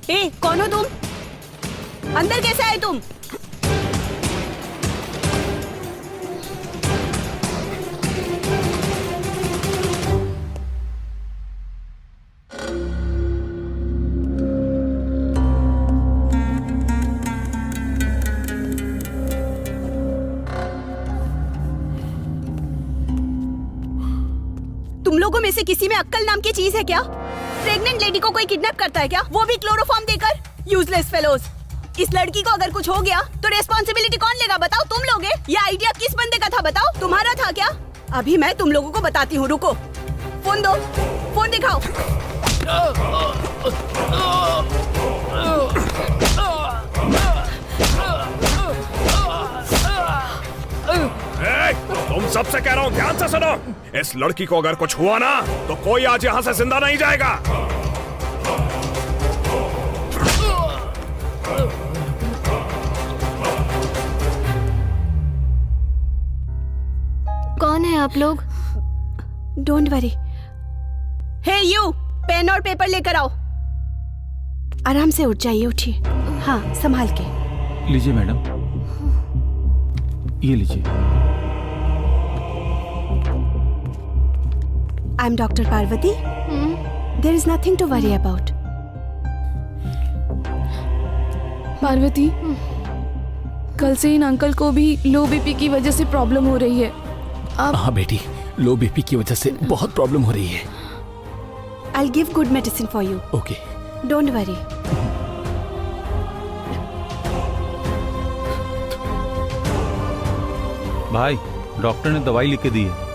ए, कौन हो तुम? अंदर कैसे आए तुम? तुम लोगों में से किसी में अक्ल नाम की चीज है क्या? प्रेग्नेंट लेडी को कोई किडनैप करता है क्या? वो भी क्लोरोफॉर्म देकर? Useless fellows. इस लड़की को अगर कुछ हो गया तो रेस्पॉन्सिबिलिटी कौन लेगा बताओ? तुम लोगे? ये आइडिया किस बंदे का था बताओ? तुम्हारा था क्या? अभी मैं तुम लोगों को बताती हूँ, रुको। फोन दो, फोन दिखाओ। तुम सबसे कह रहा हूँ, ध्यान से सुनो। इस लड़की को अगर कुछ हुआ ना तो कोई आज यहाँ से जिंदा नहीं जाएगा। कौन है आप लोग? Don't worry. Hey you, pen और पेपर लेकर आओ। आराम से उठ जाइए, उठिए। हाँ, संभाल के। लीजिए मैडम, ये लीजिए। I am doctor Parvati. There is nothing to worry about. Parvati, कल से इन अंकल को भी लो बीपी की वजह से प्रॉब्लम हो रही है। हाँ बेटी, लो बीपी की वजह से बहुत प्रॉब्लम हो रही है। I will give good medicine for you. Okay, don't worry. भाई डॉक्टर ने दवाई लिख के दी है।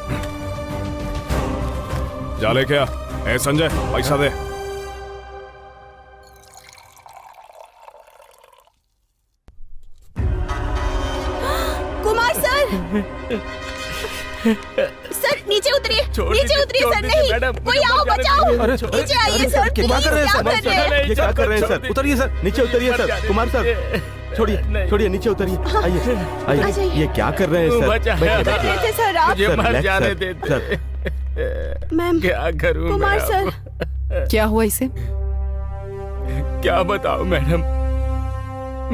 जा ले क्या? ए संजय, पैसा दे। कुमार सर, सर नीचे उतरिए, नीचे उतरिए सर। नहीं, कोई आओ, बचाओ। नीचे आइए सर, क्या कर रहे हैं सर? नहीं, क्या कर रहे हैं सर? उतरिए सर, नीचे उतरिए सर। कुमार सर, छोड़िए छोड़िए, नीचे उतरिए। आइए आइए। ये क्या कर रहे हैं सर? बैठिए थे सर आप। सर, मर relax, जाने सर। देते। सर, मैम, क्या करूं कुमार मैं सर। अब? क्या हुआ इसे? क्या बताऊं मैडम,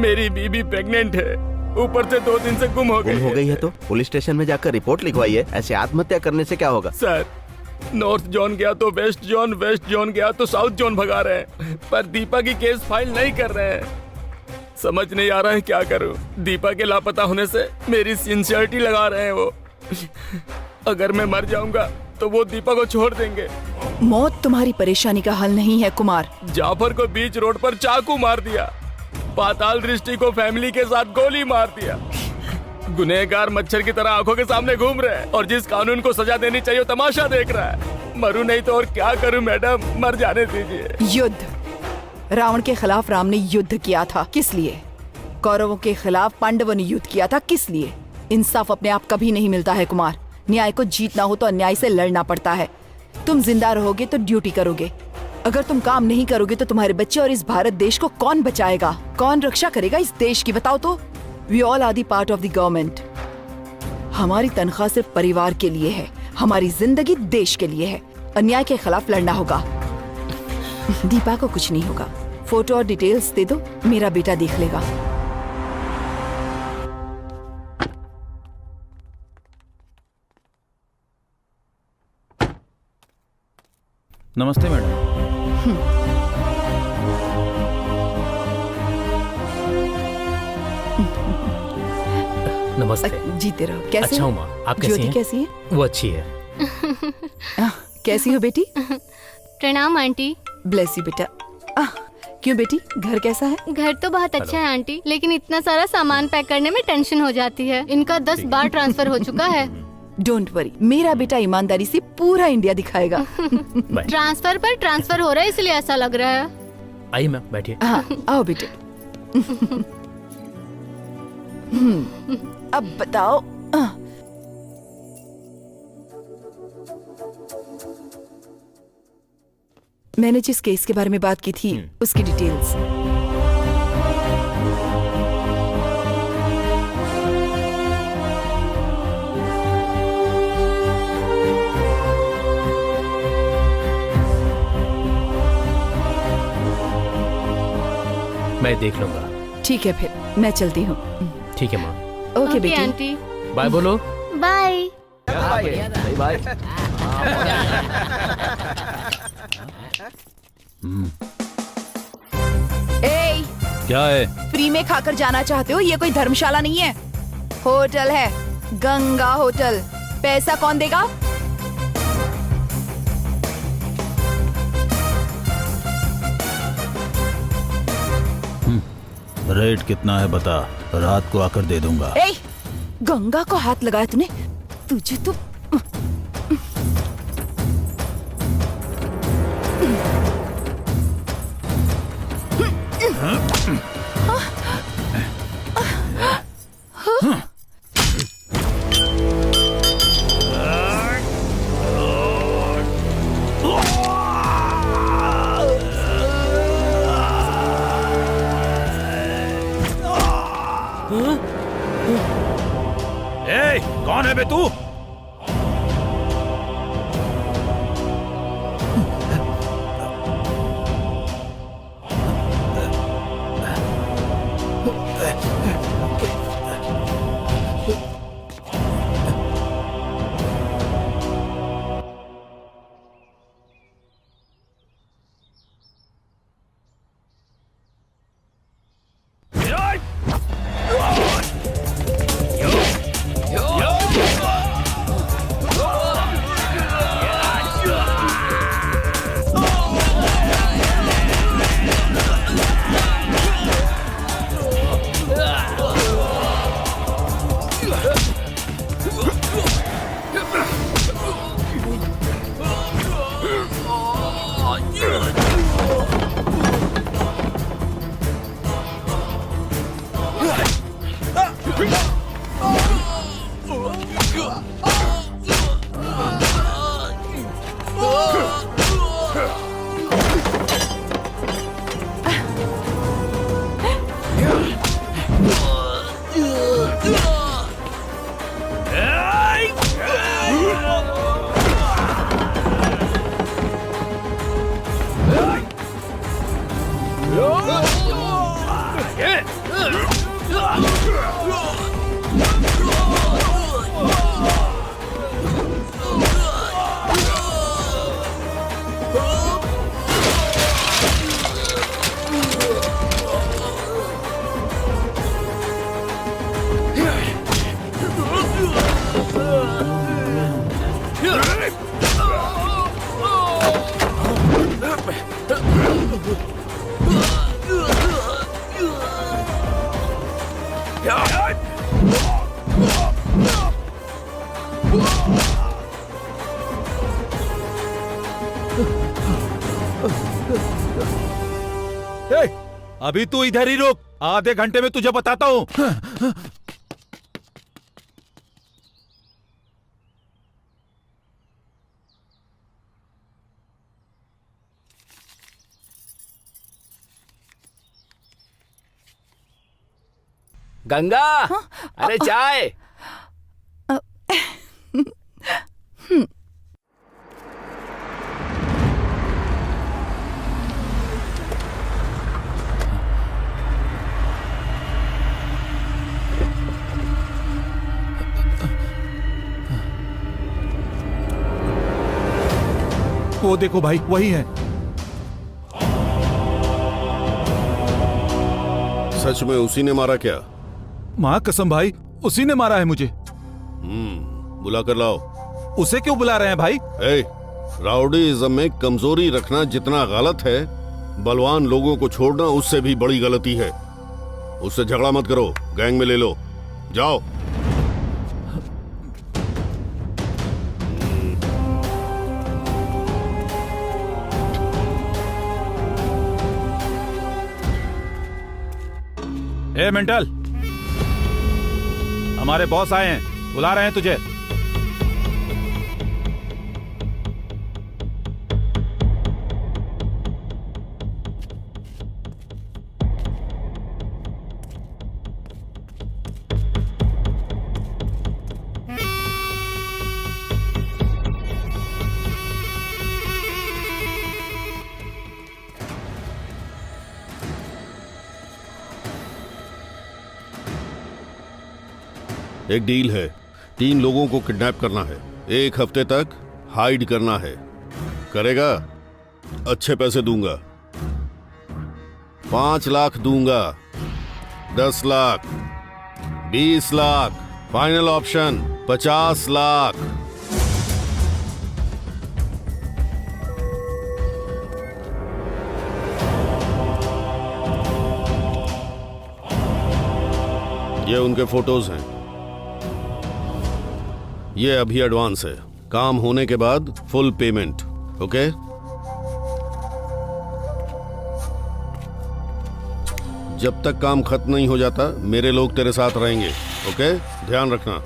मेरी बीबी प्रेग्नेंट है, ऊपर से 2 दिन से गुम हो गई गुम हो गई है तो पुलिस स्टेशन में जाकर रिपोर्ट लिखवाइए। ऐसे आत्महत्या करने से क्या होगा? सर, नॉर्थ जोन गया तो वेस्ट जोन, वेस्ट जोन गया तो साउथ जोन भगा रहे हैं, पर दीपा की केस फाइल नहीं कर रहे हैं। समझ नहीं आ रहा है क्या करूं। दीपा के लापता होने से मेरी सिंसियरिटी लगा रहे हैं वो। अगर मैं मर जाऊंगा तो वो दीपा को छोड़ देंगे। मौत तुम्हारी परेशानी का हल नहीं है कुमार। जाफर को बीच रोड पर चाकू मार दिया, पाताल दृष्टि को फैमिली के साथ गोली मार दिया। गुनहगार मच्छर की तरह आंखों के सामने घूम रहे हैं और जिस कानून को सजा देनी चाहिए तमाशा देख रहा है। मरू नहीं तो और क्या करूं मैडम, मर जाने दीजिए। युद्ध, रावण के खिलाफ राम ने युद्ध किया था, किस लिए? कौरवों के खिलाफ पांडवों ने युद्ध किया था, किस लिए? इंसाफ अपने आप कभी नहीं मिलता है कुमार। न्याय को जीतना हो तो अन्याय से लड़ना पड़ता है। तुम जिंदा रहोगे तो ड्यूटी करोगे, अगर तुम काम नहीं करोगे तो तुम्हारे बच्चे और इस भारत देश को कौन बचाएगा? कौन रक्षा करेगा इस देश की, बताओ तो? We all are the part of the government. हमारी तनख्वाह सिर्फ परिवार के लिए है, हमारी जिंदगी देश के लिए है। अन्याय के खिलाफ लड़ना होगा। दीपा को कुछ नहीं होगा। फोटो और डिटेल्स दे दो, मेरा बेटा देख लेगा। नमस्ते मैडम। नमस्ते। जीते रहो। कैसे अच्छा हो? हूँ माँ, आप कैसी ज्योति हैं? कैसी है? वो अच्छी है। कैसी हो बेटी? प्रणाम आंटी। ब्लेस यू बेटा। क्यों बेटी, घर कैसा है? घर तो बहुत अच्छा है आंटी, लेकिन इतना सारा सामान पैक करने में टेंशन हो जाती है। इनका 10 बार ट्रांसफर हो चुका है। डोंट वरी, मेरा बेटा ईमानदारी से पूरा इंडिया दिखाएगा। ट्रांसफर पर ट्रांसफर हो रहा है, इसलिए ऐसा लग रहा है। आइए मैम, बैठिए। हाँ, आओ बेटे। अब बताओ। मैंने जिस केस के बारे में बात की थी उसकी डिटेल्स। मैं देख लूंगा। ठीक है फिर मैं चलती हूँ। ठीक है माँ। ओके ओके बेटी। आंटी, बाय बोलो। बाय। बाय। ए, क्या है? फ्री में खाकर जाना चाहते हो? ये कोई धर्मशाला नहीं है, होटल है, गंगा होटल। पैसा कौन देगा? रेट कितना है बता, रात को आकर दे दूंगा। ए, गंगा को हाथ लगाया तूने? तुझे तो ए, कौन है बे तू? ए, अभी तू इधर ही रुक, आधे घंटे में तुझे बताता हूँ। गंगा, अरे चाय। वो देखो भाई, वही है। सच में उसी ने मारा क्या? माँ कसम भाई, उसी ने मारा है मुझे। बुला कर लाओ। उसे क्यों बुला रहे हैं भाई? ए, राउडीइज्म में कमजोरी रखना जितना गलत है, बलवान लोगों को छोड़ना उससे भी बड़ी गलती है। उससे झगड़ा मत करो, गैंग में ले लो। जाओ। ए मेंटल, हमारे बॉस आए हैं, बुला रहे हैं तुझे। एक डील है, 3 लोगों को किडनैप करना है, 1 हफ्ते तक हाइड करना है। करेगा? अच्छे पैसे दूंगा, 5 लाख दूंगा, 10 लाख, 20 लाख, फाइनल ऑप्शन 50 लाख। ये उनके फोटोज हैं, ये अभी एडवांस है, काम होने के बाद फुल पेमेंट। ओके? जब तक काम खत्म नहीं हो जाता मेरे लोग तेरे साथ रहेंगे। ओके? ध्यान रखना।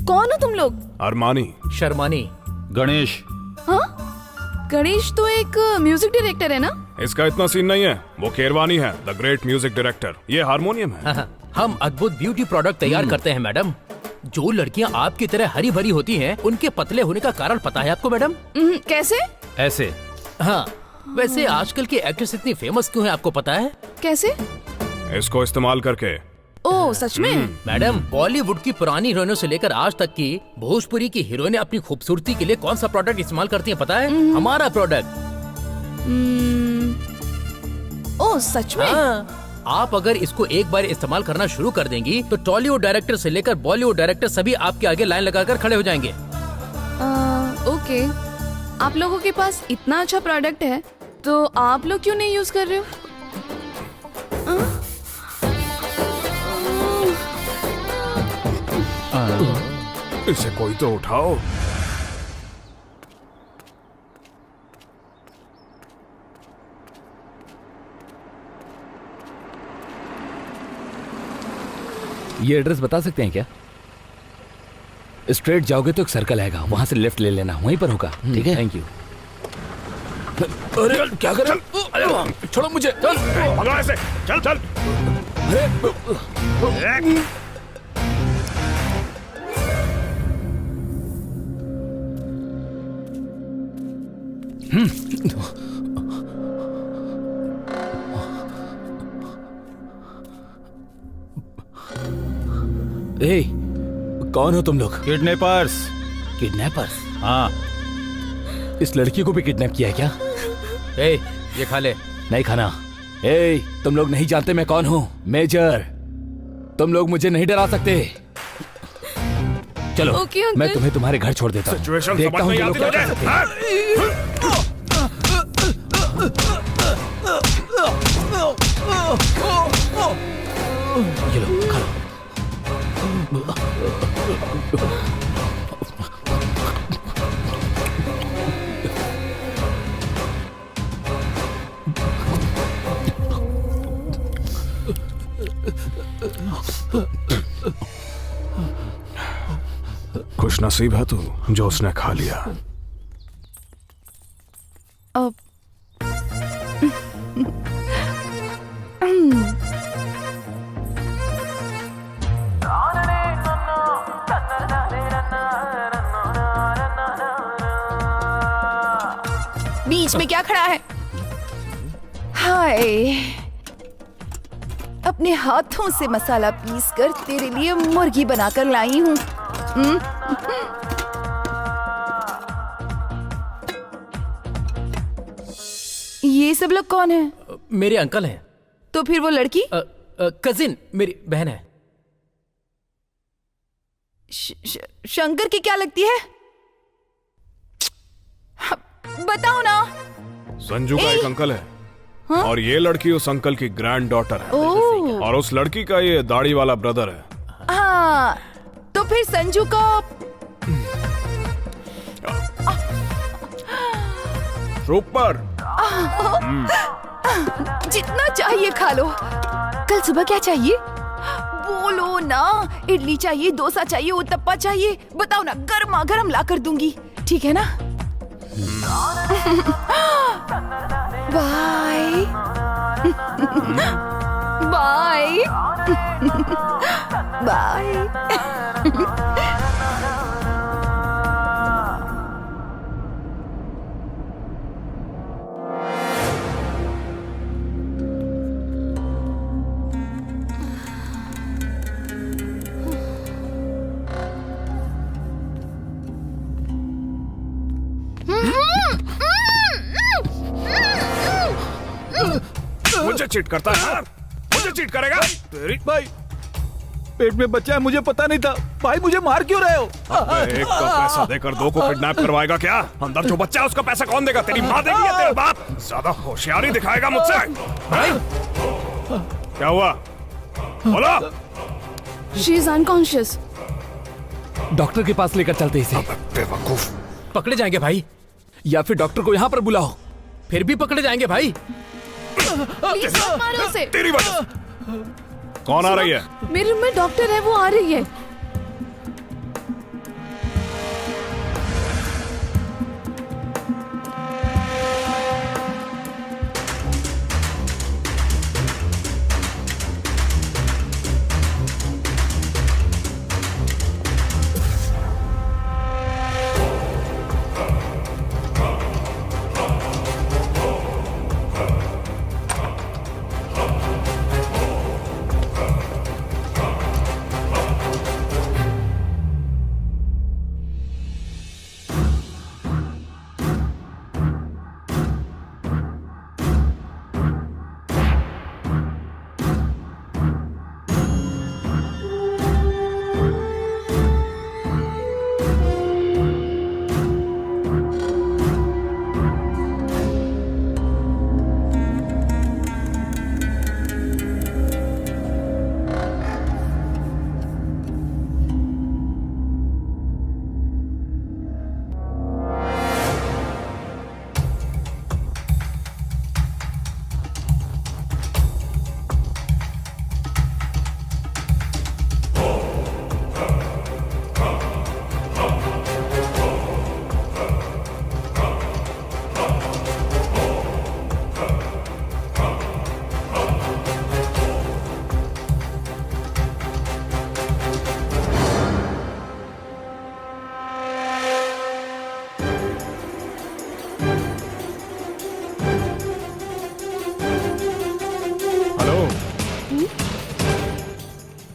कौन हो तुम लोग? अरमानी। शर्मानी। गणेश। हाँ? गणेश तो एक म्यूजिक डायरेक्टर है ना? इसका इतना सीन नहीं है, वो केरवानी है, द ग्रेट म्यूजिक डायरेक्टर। ये हारमोनियम है। हम अद्भुत ब्यूटी प्रोडक्ट तैयार करते हैं मैडम। जो लड़कियां आपकी तरह हरी भरी होती हैं, उनके पतले होने का कारण पता है आपको मैडम? कैसे? ऐसे। हाँ, वैसे आजकल की एक्ट्रेस इतनी फेमस क्यों है आपको पता है? कैसे? इसको इस्तेमाल करके। ओह सच में? मैडम, बॉलीवुड की पुरानी हीरोइनों से लेकर आज तक की भोजपुरी की हीरोइनें अपनी खूबसूरती के लिए कौन सा प्रोडक्ट इस्तेमाल करती हैं पता है? हमारा प्रोडक्ट। ओह सच में? हाँ, आप अगर इसको एक बार इस्तेमाल करना शुरू कर देंगी तो टॉलीवुड डायरेक्टर से लेकर बॉलीवुड डायरेक्टर सभी आपके आगे लाइन लगाकर खड़े हो जाएंगे। ओके, आप लोगों के पास इतना अच्छा प्रोडक्ट है तो आप लोग क्यों नहीं यूज कर रहे हो? इसे कोई तो उठाओ। ये एड्रेस बता सकते हैं क्या? स्ट्रेट जाओगे तो एक सर्कल आएगा, वहां से लेफ्ट ले लेना, वहीं पर होगा। ठीक है, थैंक यू। अरे क्या कर रहे हो? छोड़ो मुझे, चल भगा ऐसे, चल चल। अरे ए, कौन हो तुम लोग? किडनैपर्स। किडनैपर्स? हाँ। इस लड़की को भी किडनैप किया है क्या? ए, ये खा ले। नहीं खाना। ए, तुम लोग नहीं जानते मैं कौन हूँ? मेजर। तुम लोग मुझे नहीं डरा सकते। चलो, ओके, अंकल। मैं तुम्हें तुम्हारे घर छोड़ देता हूँ। सिचुएशन देखता समझ हूँ नहीं तुम लोग आती क्या कर सकते हैं। ये लो, खा लो। खुश नसीब है तू जो उसने खा लिया। अब बीच में क्या खड़ा है? हाय, अपने हाथों से मसाला पीस कर तेरे लिए मुर्गी बनाकर लाई हूँ। ये सब लोग कौन है? मेरे अंकल हैं। तो फिर वो लड़की? कजिन, मेरी बहन है। शंकर की क्या लगती है? बताओ ना। संजू का एक अंकल है। हाँ? और ये लड़की उस अंकल की ग्रैंड डॉटर है। और उस लड़की का ये दाढ़ी वाला ब्रदर है। हाँ, तो फिर संजू का सुपर। जितना चाहिए खा लो। कल सुबह क्या चाहिए? बोलो ना, इडली चाहिए, डोसा चाहिए, उत्तप्पा चाहिए, बताओ ना, गर्मा गर्म ला कर दूंगी, ठीक है ना? Bye bye bye. मुझे चीट करता है, मुझे चीट करेगा तेरी। भाई पेट में बच्चा है, मुझे पता नहीं था। भाई मुझे मार क्यों रहे हो? एक का पैसा देकर दो को किडनैप करवाएगा क्या? अंदर जो बच्चा है उसका पैसा कौन देगा? तेरी माँ देगी या तेरा बाप? ज्यादा होशियारी दिखाएगा मुझसे। क्या हुआ बोलो। She is unconscious. डॉक्टर के पास लेकर चलते इसे। बेवकूफ। पकड़े जाएंगे भाई, या फिर डॉक्टर को यहाँ पर बुलाओ। फिर भी पकड़े जाएंगे भाई। प्लीज मत मारो उसे। तेरी वजह। कौन आ रही है? मेरे रूम में डॉक्टर है, वो आ रही है।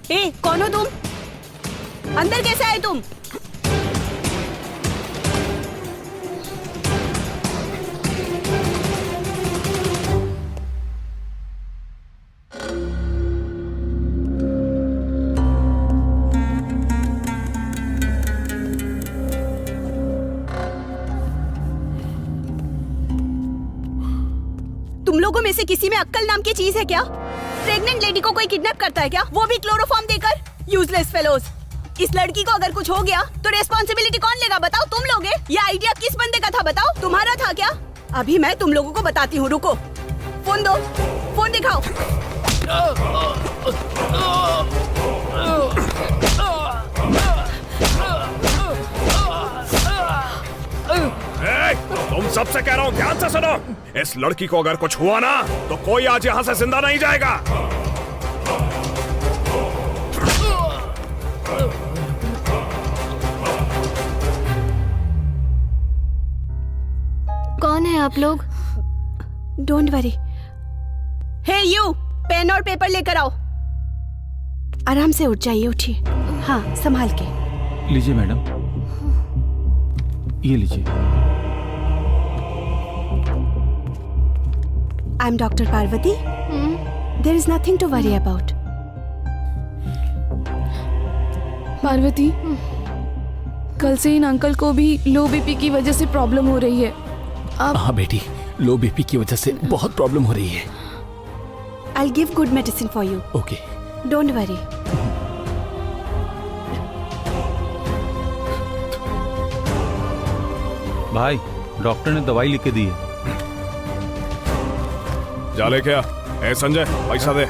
ए, कौन हो तुम? अंदर कैसे आए तुम? तुम लोगों में से किसी में अक्ल नाम की चीज है क्या? प्रेग्नेंट लेडी को कोई किडनैप करता है क्या, वो भी क्लोरोफॉर्म देकर? Useless fellows. इस लड़की को अगर कुछ हो गया तो रिस्पॉन्सिबिलिटी कौन लेगा बताओ? तुम लोगे? ये आइडिया किस बंदे का था बताओ? तुम्हारा था क्या? अभी मैं तुम लोगों को बताती हूँ, रुको। फोन दो, फोन दिखाओ। तुम सबसे कह रहा हूँ, ध्यान से सुनो। इस लड़की को अगर कुछ हुआ ना तो कोई आज यहाँ से जिंदा नहीं जाएगा। कौन है आप लोग? Don't worry. Hey you, pen और पेपर लेकर आओ। आराम से उठ जाइए, उठिए। हाँ, संभाल के। लीजिए मैडम, ये लीजिए। I am doctor Parvati. There is nothing to worry about. Parvati, कल से इन अंकल को भी लो बीपी की वजह से प्रॉब्लम हो रही है। अब हाँ बेटी, लो बीपी की वजह से बहुत प्रॉब्लम हो रही है। I'll give good medicine for you. Okay. Don't worry. भाई, डॉक्टर ने दवाई लिख के दी है। जा ले क्या? ए संजय, पैसा दे।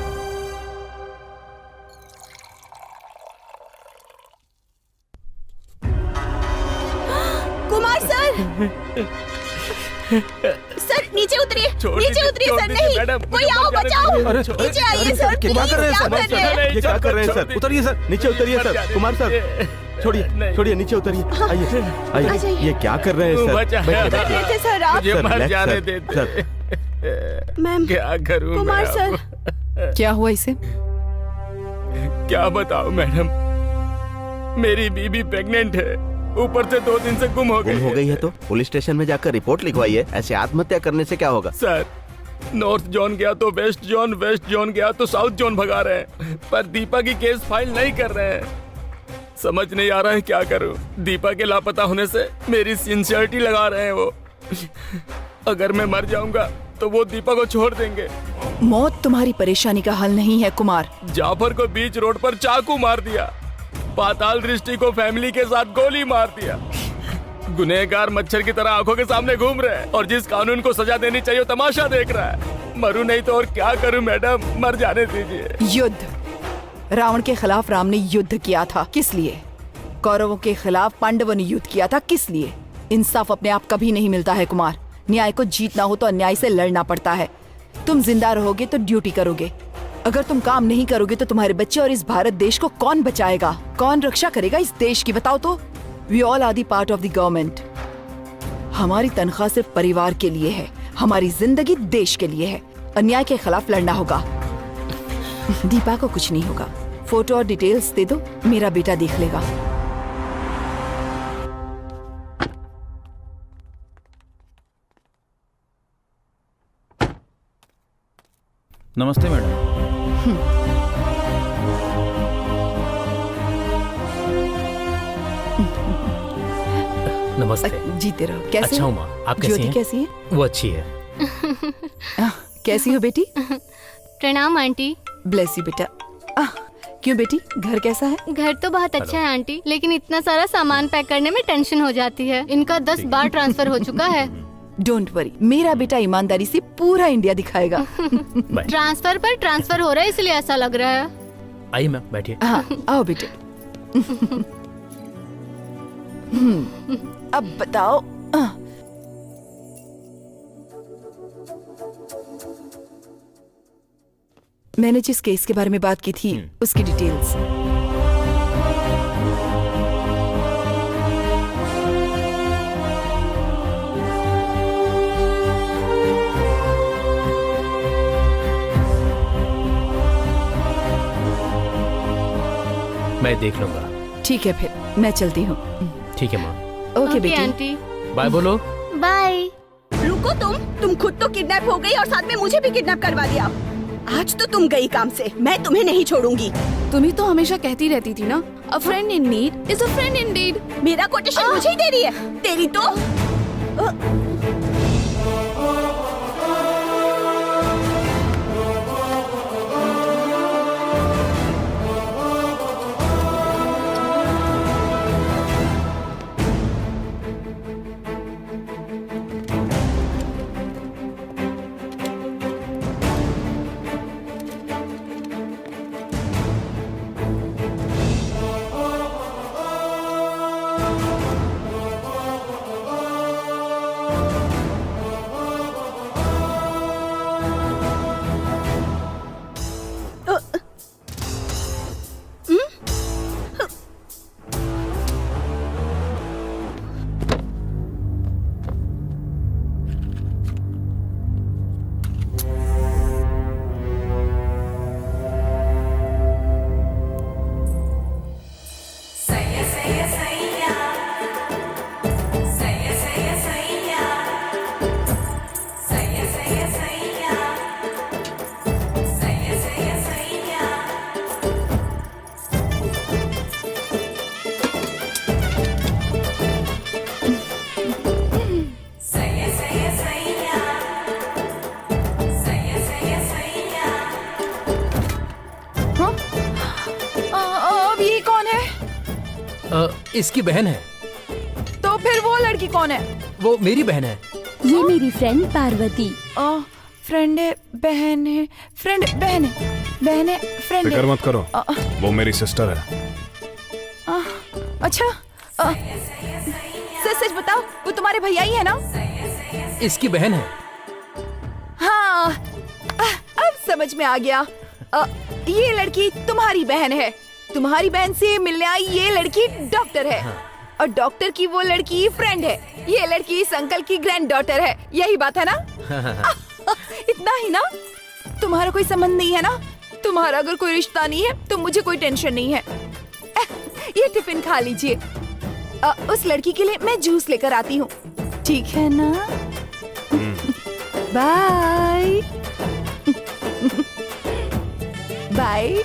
सर नीचे उतरिए, छोड़ नीचे दीजिए, उतरिए छोड़ सर। दीजिए, नहीं, मैडम, कोई मुझे आओ मर जाने बचाओ। दीजिए। अरे, नीचे आइए सर, क्या प्लीज, कर रहे हैं क्या सर? कर रहे हैं? ये क्या कर रहे हैं छोड़ सर? उतरिए सर, नीचे उतरिए सर। कुमार सर, छोड़िए छोड़िए, नीचे उतरिए। आइए आइए, ये क्या कर रहे हैं सर? बचा है। बैठिए, बैठिए। बैठे सर आप। मुझे सर, मर relax, जाने सर, देते। सर। मैम, क्या करूं कुमार मैं सर। अब? क्या हुआ इसे? क्या बताओ मैडम, मेरी बीबी प्रेग्नेंट है, ऊपर से 2 दिन से गुम हो गई गुम हो गई है तो पुलिस स्टेशन में जाकर रिपोर्ट लिखवाइए। ऐसे आत्महत्या करने से क्या होगा? सर, नॉर्थ जोन गया तो वेस्ट जोन, वेस्ट जोन गया तो साउथ जोन भगा रहे हैं, पर दीपा की केस फाइल नहीं कर रहे हैं। समझ नहीं आ रहा है क्या करूं। दीपा के लापता होने से मेरी सिंसियरिटी लगा रहे हैं वो। अगर मैं मर जाऊंगा तो वो दीपा को छोड़ देंगे। मौत तुम्हारी परेशानी का हल नहीं है कुमार। जाफर को बीच रोड पर चाकू मार दिया, पाताल दृष्टि को फैमिली के साथ गोली मार दिया। गुनहगार मच्छर की तरह आंखों के सामने घूम रहे हैं, और जिस कानून को सजा देनी चाहिए तमाशा देख रहा है। मरूं नहीं तो और क्या करूं मैडम, मर जाने दीजिए। युद्ध। रावण के खिलाफ राम ने युद्ध किया था, किस लिए? कौरवों के खिलाफ पांडवों ने युद्ध किया था, किस लिए? इंसाफ अपने आप कभी नहीं मिलता है कुमार। न्याय को जीतना हो तो अन्याय से लड़ना पड़ता है। तुम जिंदा रहोगे तो ड्यूटी करोगे, अगर तुम काम नहीं करोगे तो तुम्हारे बच्चे और इस भारत देश को कौन बचाएगा? कौन रक्षा करेगा इस देश की, बताओ तो? We all are the part of the government. हमारी तनख्वाह सिर्फ परिवार के लिए है, हमारी जिंदगी देश के लिए है। अन्याय के खिलाफ लड़ना होगा। दीपा को कुछ नहीं होगा। फोटो और डिटेल्स दे दो, मेरा बेटा देख लेगा। नमस्ते मैडम। नमस्ते। जीते रहो। कैसे अच्छा हो? हूँ माँ, आप कैसी ज्योति हैं? कैसी है? वो अच्छी है। कैसी हो बेटी? प्रणाम आंटी। ब्लेस यू बेटा। क्यों बेटी, घर कैसा है? घर तो बहुत अच्छा है आंटी, लेकिन इतना सारा सामान पैक करने में टेंशन हो जाती है। इनका 10 बार ट्रांसफर हो चुका है। डोंट वरी, मेरा बेटा ईमानदारी से पूरा इंडिया दिखाएगा। ट्रांसफर पर ट्रांसफर हो रहा है, इसलिए ऐसा लग रहा है। आइए मैम, बैठिए। हाँ, आओ बेटे। अब बताओ। मैंने जिस केस के बारे में बात की थी उसकी डिटेल्स। मैं देख लूंगा। ठीक है, फिर मैं चलती हूँ। ठीक है माँ। ओके बेटी। आंटी बाय बोलो। बाय। रुको, तुम खुद तो किडनैप हो गई और साथ में मुझे भी किडनैप करवा दिया। आज तो तुम गई काम से, मैं तुम्हें नहीं छोड़ूंगी। तुम ही तो हमेशा कहती रहती थी ना, अ friend in need is a friend Indeed. मेरा कोटेशन मुझे ही दे रही है। तेरी तो अब ये कौन है? इसकी बहन है। तो फिर वो लड़की कौन है? वो मेरी बहन है। ये मेरी फ्रेंड पार्वती। फ्रेंड है, बहन है, फ्रेंड बहन है, बहन है, फ्रेंड फिक्र है। मत करो, वो मेरी सिस्टर है। अच्छा, सच सच बताओ, वो तुम्हारे तुम्हारे भैया ही है ना? इसकी बहन है। हाँ, अब समझ में आ गया। ये लड़की तुम्हारी बहन है। तुम्हारी बहन से मिलने आई ये लड़की डॉक्टर है। और डॉक्टर की वो लड़की फ्रेंड है। ये लड़की इस अंकल की ग्रैंड डॉटर है। यही बात है ना? इतना ही ना? तुम्हारा कोई संबंध नहीं है ना? तुम्हारा अगर कोई रिश्ता नहीं है तो मुझे कोई टेंशन नहीं है। ये टिफिन खा लीजिए। उस लड़की के लिए मैं जूस लेकर आती हूँ, ठीक है ना? Bye bye.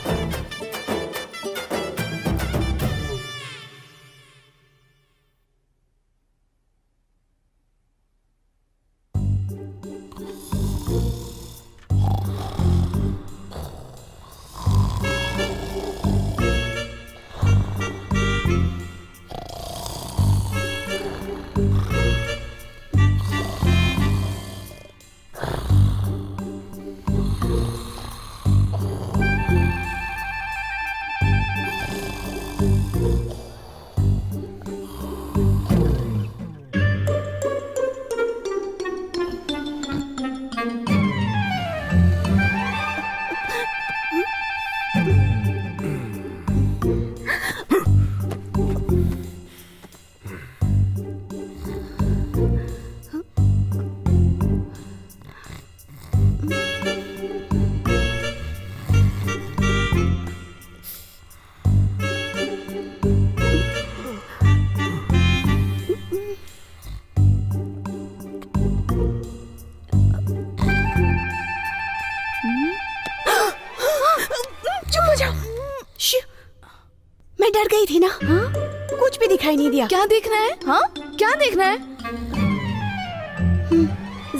मैं डर गई थी ना। हाँ? कुछ भी दिखाई नहीं दिया। क्या देखना है? हाँ, क्या देखना है?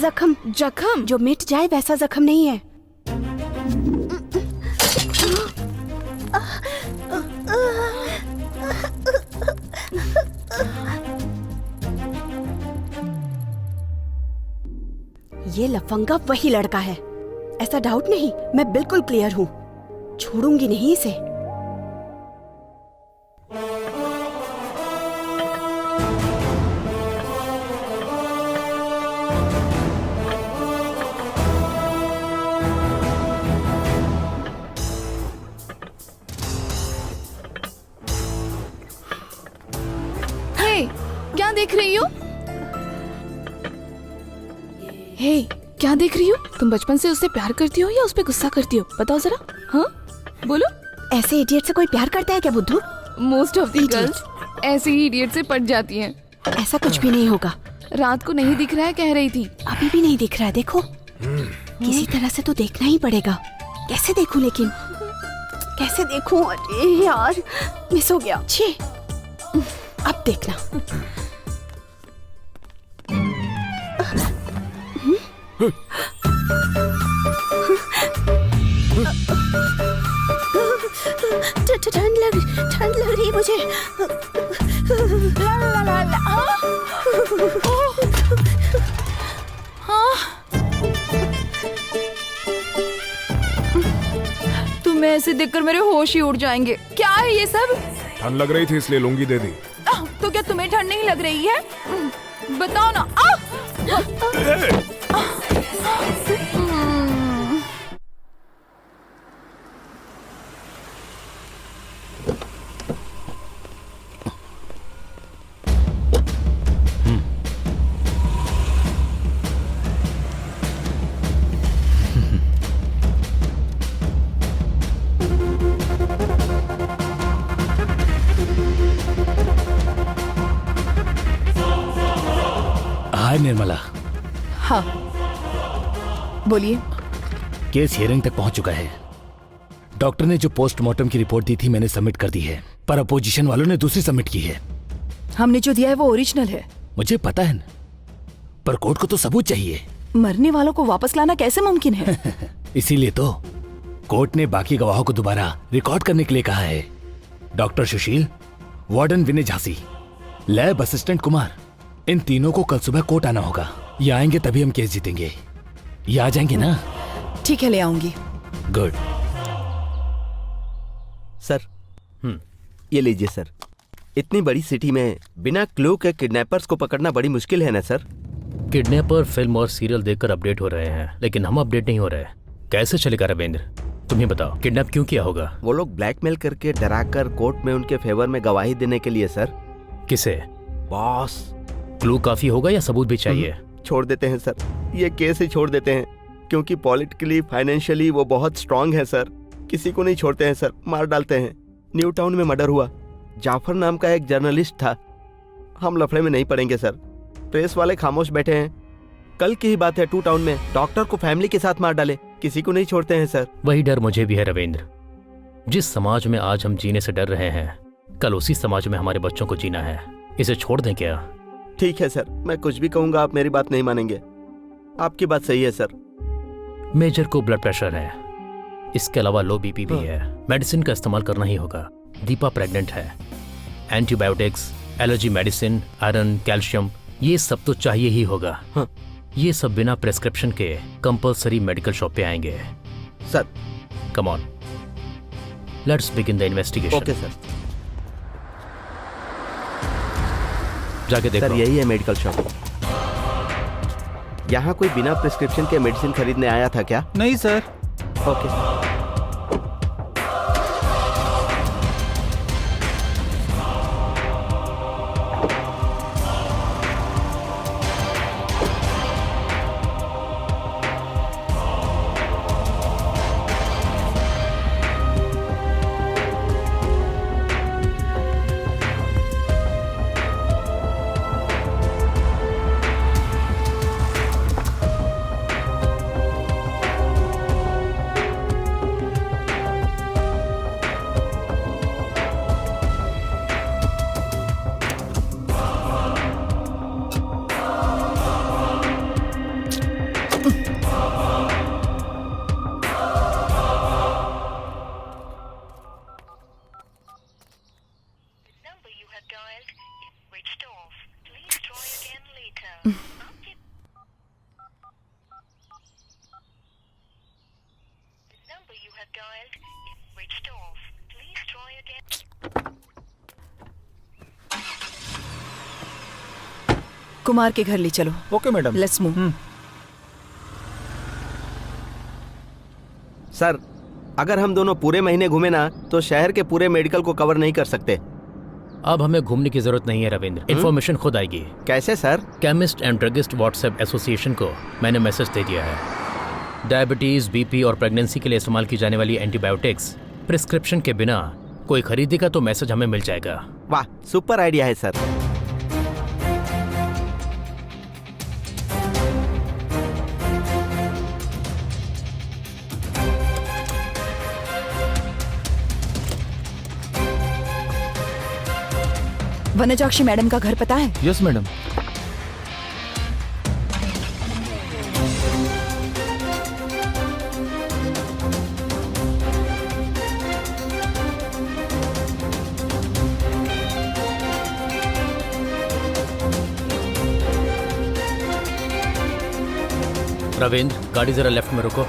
जख्म। जख्म जो मिट जाए वैसा जख्म नहीं है। ये लफंगा वही लड़का है, ऐसा डाउट नहीं। मैं बिल्कुल क्लियर हूँ, छोड़ूंगी नहीं इसे। क्या देख रही हो? हे, क्या देख रही हो? तुम बचपन से उससे प्यार करती हो या उस पे गुस्सा करती हो? बताओ जरा। हाँ, बोलो। ऐसे इडियट से कोई प्यार करता है क्या बुद्धू? मोस्ट ऑफ द गर्ल्स ऐसे ही इडियट से पट जाती हैं। ऐसा कुछ भी नहीं होगा। रात को नहीं दिख रहा है कह रही थी। अभी भी नहीं दिख रहा है, देखो। किसी तरह से तो देखना ही पड़ेगा। कैसे देखूं लेकिन? कैसे देखूं? अरे यार, मिस हो गया। छी, अब देखना। ठंड लग रही है मुझे। ला ला ला। हाँ, तुम्हें ऐसे देखकर मेरे होश ही उड़ जाएंगे। क्या है ये सब? ठंड लग रही थी इसलिए लुंगी दे दी। तो क्या तुम्हें ठंड नहीं लग रही है? बताओ ना। हाय निर्मला। हाँ, बोलिए। केस हियरिंग तक पहुंच चुका है। डॉक्टर ने जो पोस्टमार्टम की रिपोर्ट दी थी मैंने सबमिट कर दी है, पर अपोजिशन वालों ने दूसरी सबमिट की है। हमने जो दिया है वो ओरिजिनल है। मुझे पता है न, पर कोर्ट को तो सबूत चाहिए। मरने वालों को वापस लाना कैसे मुमकिन है? इसीलिए तो कोर्ट ने बाकी गवाहों को दोबारा रिकॉर्ड करने के लिए कहा है। डॉक्टर सुशील, वार्डन विनय झांसी, लैब असिस्टेंट कुमार, इन तीनों को कल सुबह कोर्ट आना होगा। ये आएंगे तभी हम केस जीतेंगे। ये आ जाएंगे ना? ठीक है, ले आऊंगी। गुड। सर, ये लीजिए सर। इतनी बड़ी सिटी में बिना क्लू के किडनैपर्स को पकड़ना बड़ी मुश्किल है ना सर? किडनैपर फिल्म और सीरियल देखकर अपडेट हो रहे हैं, लेकिन हम अपडेट नहीं हो रहे। कैसे चलेगा रविंद्र? तुम ही बताओ, किडनैप क्यों किया होगा? वो लोग ब्लैकमेल करके डराकर कोर्ट में उनके फेवर में गवाही देने के लिए सर। किसे? बॉस। क्लू काफी होगा या सबूत भी चाहिए? छोड़ देते हैं सर, ये केस ही छोड़ देते हैं, क्योंकि पॉलिटिकली फाइनेंशियली वो बहुत स्ट्रांग है सर। किसी को नहीं छोड़ते हैं सर, मार डालते हैं। न्यू टाउन में मर्डर हुआ, जाफर नाम का एक जर्नलिस्ट था। हम लफड़े में नहीं पड़ेंगे सर, प्रेस वाले खामोश बैठे हैं। कल की ही बात है, 2 टाउन में डॉक्टर को फैमिली के साथ मार डाले। किसी को नहीं छोड़ते हैं सर। वही डर मुझे भी है रविंद्र। जिस समाज में आज हम जीने से डर रहे हैं, कल उसी समाज में हमारे बच्चों को जीना है। इसे छोड़ दें क्या? ठीक है सर, मैं कुछ भी कहूंगा आप मेरी बात नहीं मानेंगे। आपकी बात सही है सर। मेजर को ब्लड प्रेशर है, इसके अलावा लो बीपी भी है। मेडिसिन का इस्तेमाल करना ही होगा। दीपा प्रेग्नेंट है। Antibiotics, allergy medicine, iron, calcium, ये सब तो चाहिए ही होगा। ये सब बिना प्रेस्क्रिप्शन के कंपलसरी मेडिकल शॉप पे आएंगे sir. Come on, let's begin the investigation. Okay sir. जाके देखो। सर यही है मेडिकल शॉप। यहाँ कोई बिना प्रिस्क्रिप्शन के मेडिसिन खरीदने आया था क्या? नहीं सर। ओके। कुमार के घर ले चलो। Okay madam. Let's move. Sir, अगर हम दोनों पूरे महीने घूमे ना तो शहर के पूरे मेडिकल को कवर नहीं कर सकते। अब हमें घूमने की जरूरत नहीं है रविंद्र, इन्फॉर्मेशन खुद आएगी। कैसे sir? Chemist and druggist WhatsApp association को मैंने मैसेज दे दिया है। डायबिटीज, बीपी और प्रेगनेंसी के लिए इस्तेमाल की जाने वाली एंटीबायोटिक्स प्रिस्क्रिप्शन के बिना कोई खरीदेगा तो मैसेज हमें मिल जाएगा। वाह, सुपर आइडिया है सर। वनजाक्षी मैडम का घर पता है? Yes madam. रविंद्र, गाड़ी जरा लेफ्ट में रुको।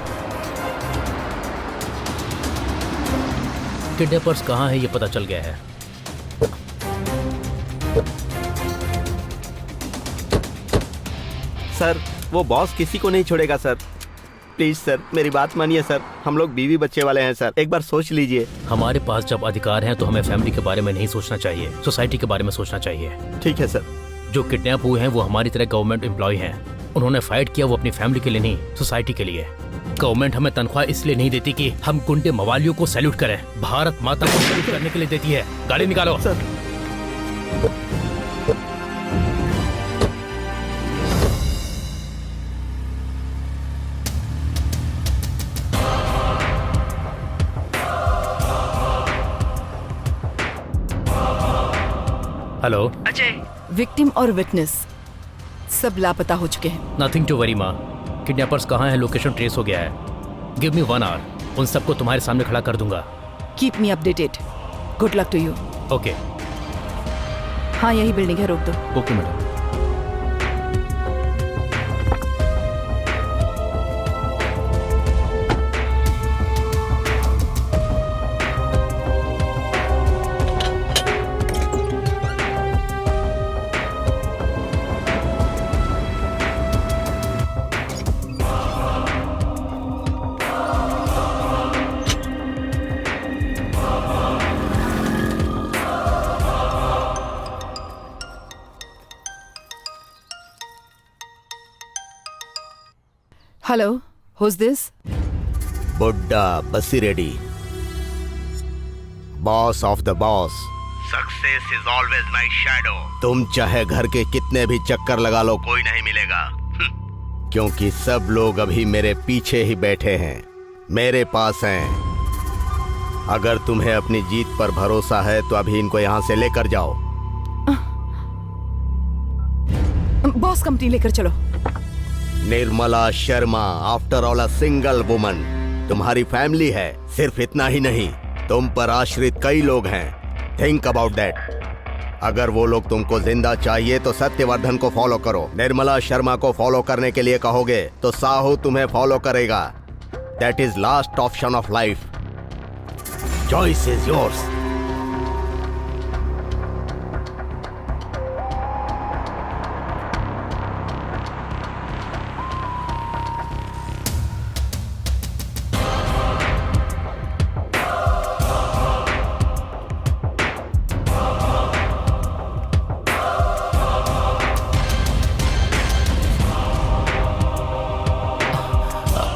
किडनैपर्स कहाँ है ये पता चल गया है। सर, वो बॉस किसी को नहीं छोड़ेगा सर। प्लीज सर, मेरी बात मानिए सर। हम लोग बीवी बच्चे वाले हैं सर, एक बार सोच लीजिए। हमारे पास जब अधिकार हैं तो हमें फैमिली के बारे में नहीं सोचना चाहिए, सोसाइटी के बारे में सोचना चाहिए। ठीक है सर। जो किडनैप हुए हैं वो हमारी तरह गवर्नमेंट एम्प्लॉय हैं। उन्होंने फाइट किया वो अपनी फैमिली के लिए नहीं, सोसाइटी के लिए। गवर्नमेंट हमें तनख्वाह इसलिए नहीं देती कि हम गुंडे मवालियों को सैल्यूट करें, भारत माता को सैल्यूट करने के लिए देती है। गाड़ी निकालो सर। हेलो अजय। विक्टिम और विटनेस सब लापता हो चुके हैं। नथिंग टू वरी माँ। किडनैपर्स कहाँ हैं, लोकेशन ट्रेस हो गया है। गिव मी 1 आवर, उन सबको तुम्हारे सामने खड़ा कर दूंगा। Keep me updated. Good luck to you. Okay. हाँ, यही बिल्डिंग है, रोक दो। Okay madam. Hello, who's this? बुड्ढा Basi Reddy, boss of the boss. Success is always my shadow. तुम चाहे घर के कितने भी चक्कर लगा लो, कोई नहीं मिलेगा, क्योंकि सब लोग अभी मेरे पीछे ही बैठे हैं, मेरे पास हैं। अगर तुम्हें अपनी जीत पर भरोसा है तो अभी इनको यहाँ से लेकर जाओ। बॉस कंपनी लेकर चलो। Nirmala Sharma, after all a single woman. तुम्हारी फैमिली है, सिर्फ इतना ही नहीं, तुम पर आश्रित कई लोग हैं। Think about that. अगर वो लोग तुमको जिंदा चाहिए तो सत्यवर्धन को फॉलो करो। निर्मला शर्मा को फॉलो करने के लिए कहोगे तो साहू तुम्हें फॉलो करेगा। That is last option of life. Choice is yours.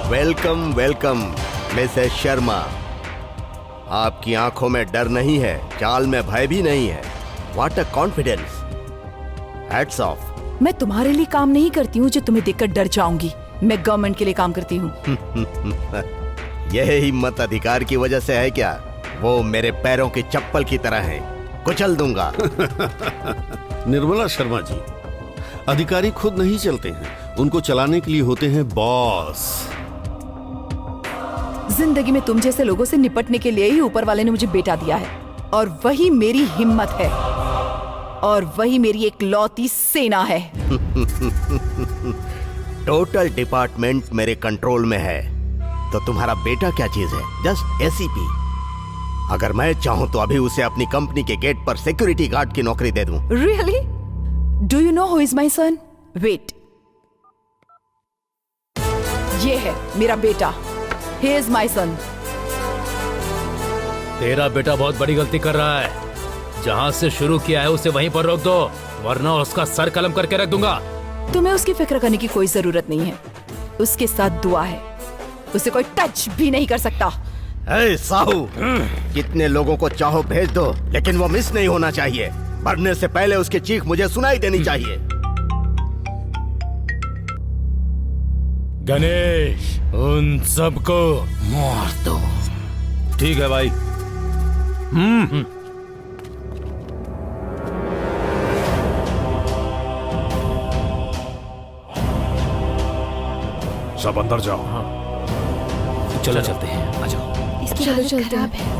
Welcome welcome Mrs Sharma. आपकी आंखों में डर नहीं है, चाल में भय भी नहीं है। What a confidence. Hats off. मैं तुम्हारे लिए काम नहीं करती हूँ जो तुम्हें देखकर डर जाऊंगी। मैं गवर्नमेंट के लिए काम करती हूँ। यह हिम्मत अधिकार की वजह से है क्या? वो मेरे पैरों की चप्पल की तरह है, कुचल दूंगा। निर्मला शर्मा जी, अधिकारी खुद नहीं चलते हैं, उनको चलाने के लिए होते हैं बॉस। जिंदगी में तुम जैसे लोगों से निपटने के लिए ही ऊपर वाले ने मुझे बेटा दिया है, और वही मेरी हिम्मत है, और वही मेरी एक लौती सेना है। टोटल डिपार्टमेंट मेरे कंट्रोल में है, तो तुम्हारा बेटा क्या चीज है? Just ACP. अगर मैं चाहूं तो अभी उसे अपनी कंपनी के गेट पर सिक्योरिटी गार्ड की नौकरी दे दूं। Really? Do you know who is my son? Wait. ये है मेरा बेटा। He is my son. तेरा बेटा बहुत बड़ी गलती कर रहा है। जहाँ से शुरू किया है उसे वहीं पर रोक दो, वरना उसका सर कलम करके रख दूंगा। तुम्हें उसकी फिक्र करने की कोई जरूरत नहीं है। उसके साथ दुआ है, उसे कोई टच भी नहीं कर सकता। ए साहू, कितने लोगों को चाहो भेज दो, लेकिन वो मिस नहीं होना चाहिए। मरने से पहले उसकी चीख मुझे सुनाई देनी चाहिए। गणेश, उन सबको मार दो। ठीक है भाई। सब अंदर जाओ। चलो चलते हैं, आ जाओ। इसकी हालत खराब है।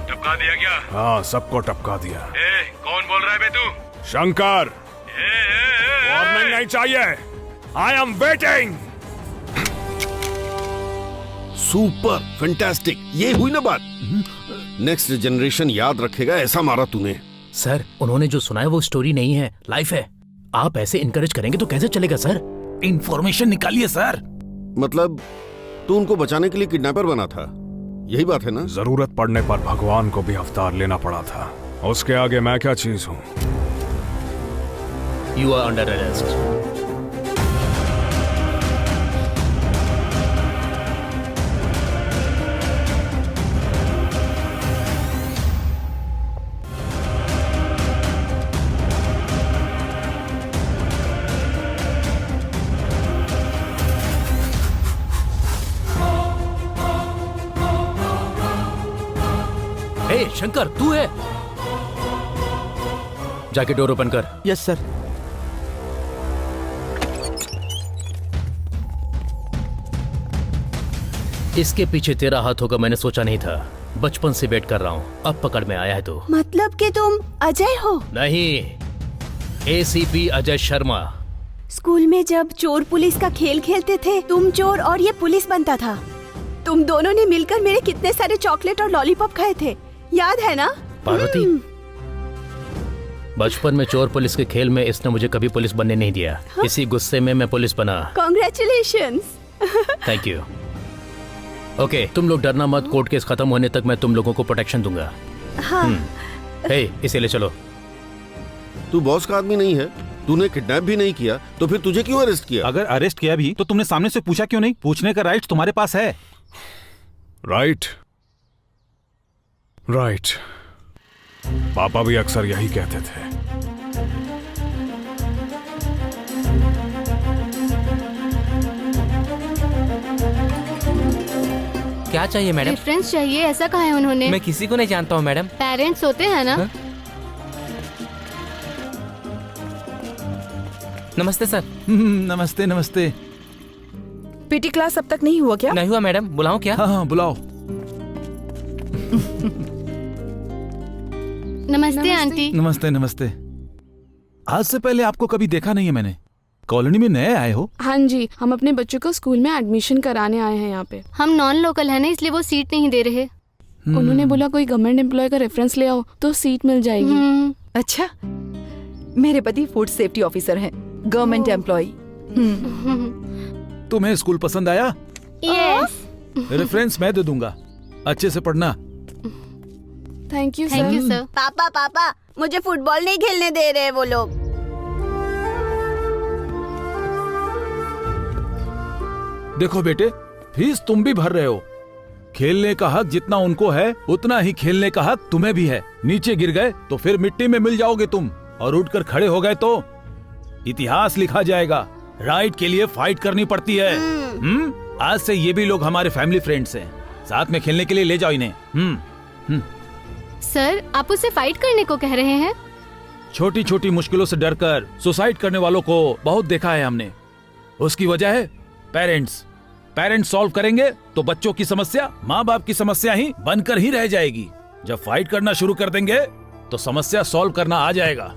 टपका दिया क्या? हाँ, सबको टपका दिया। कौन बोल रहा है बे तू? शंकर। वार्निंग नहीं चाहिए। I am waiting. Super fantastic, ये हुई ना बात। नेक्स्ट जनरेशन याद रखेगा, ऐसा मारा तूने। सर, उन्होंने जो सुना है वो स्टोरी नहीं है, लाइफ है। आप ऐसे इनकरेज करेंगे तो कैसे चलेगा सर? इंफॉर्मेशन निकालिए सर। मतलब तू उनको बचाने के लिए किडनैपर बना था, यही बात है ना? जरूरत पड़ने पर भगवान को भी अवतार लेना पड़ा था। उसके आगे मैं क्या चीज हूँ? You are under arrest. Shankar, तू है? जाके डोर ओपन कर। Yes sir. इसके पीछे तेरा हाथ होगा मैंने सोचा नहीं था। बचपन से वेट कर रहा हूँ, अब पकड़ में आया है तो। मतलब कि तुम अजय हो? नहीं, एसीपी अजय शर्मा। स्कूल में जब चोर पुलिस का खेल खेलते थे, तुम चोर और ये पुलिस बनता था। तुम दोनों ने मिलकर मेरे कितने सारे चॉकलेट और लॉलीपॉप खाए थे, याद है ना? पार्वती, बचपन में चोर पुलिस के खेल में इसने मुझे कभी पुलिस बनने नहीं दिया। इसी गुस्से में मैं पुलिस बना। कांग्रेचुलेशंस। Thank you. ओके, तुम लोग डरना मत, कोर्ट केस खत्म होने तक मैं तुम लोगों को प्रोटेक्शन दूंगा। हाँ। हे, इसे ले चलो। तू बॉस का आदमी नहीं है, तूने किडनैप भी नहीं किया, तो फिर तुझे क्यों अरेस्ट किया? अगर अरेस्ट किया भी तो तुमने सामने से पूछा क्यों नहीं? पूछने का राइट तुम्हारे पास है। Right, right. पापा भी अक्सर यही कहते थे। क्या चाहिए मैडम? रेफरेंस चाहिए, ऐसा कहा है उन्होंने। मैं किसी को नहीं जानता हूँ मैडम। पेरेंट्स होते हैं ना? हा? नमस्ते सर। नमस्ते नमस्ते। पीटी क्लास अब तक नहीं हुआ क्या? नहीं हुआ मैडम, बुलाऊं क्या? हाँ बुलाओ। नमस्ते आंटी। नमस्ते नमस्ते। आज से पहले आपको कभी देखा नहीं है मैंने। कॉलोनी में नए आए हो? हाँ जी, हम अपने बच्चों को स्कूल में एडमिशन कराने आए हैं यहाँ पे। हम नॉन लोकल है ना, इसलिए वो सीट नहीं दे रहे। उन्होंने बोला कोई गवर्नमेंट एम्प्लॉय का रेफरेंस ले आओ तो सीट मिल जाएगी। अच्छा, मेरे पति फूड सेफ्टी ऑफिसर हैं, गवर्नमेंट एम्प्लॉय। तुम्हें स्कूल पसंद आया? यस। रेफरेंस मैं दे दूंगा, अच्छे से पढ़ना। Thank you sir. पापा पापा, मुझे फुटबॉल नहीं खेलने दे रहे वो लोग। देखो बेटे, फीस तुम भी भर रहे हो। खेलने का हक जितना उनको है उतना ही खेलने का हक तुम्हें भी है। नीचे गिर गए तो फिर मिट्टी में मिल जाओगे तुम, और उठकर खड़े हो गए तो इतिहास लिखा जाएगा। राइट के लिए फाइट करनी पड़ती है। आज से ये भी लोग हमारे फैमिली फ्रेंड्स हैं। साथ में खेलने के लिए ले जाओ इन्हें। सर, आप उससे फाइट करने को कह रहे हैं? छोटी छोटी मुश्किलों से डरकर सुसाइड करने वालों को बहुत देखा है हमने। उसकी वजह है पेरेंट्स। पेरेंट्स सॉल्व करेंगे तो बच्चों की समस्या माँ बाप की समस्या ही बनकर ही रह जाएगी। जब फाइट करना शुरू कर देंगे तो समस्या सॉल्व करना आ जाएगा।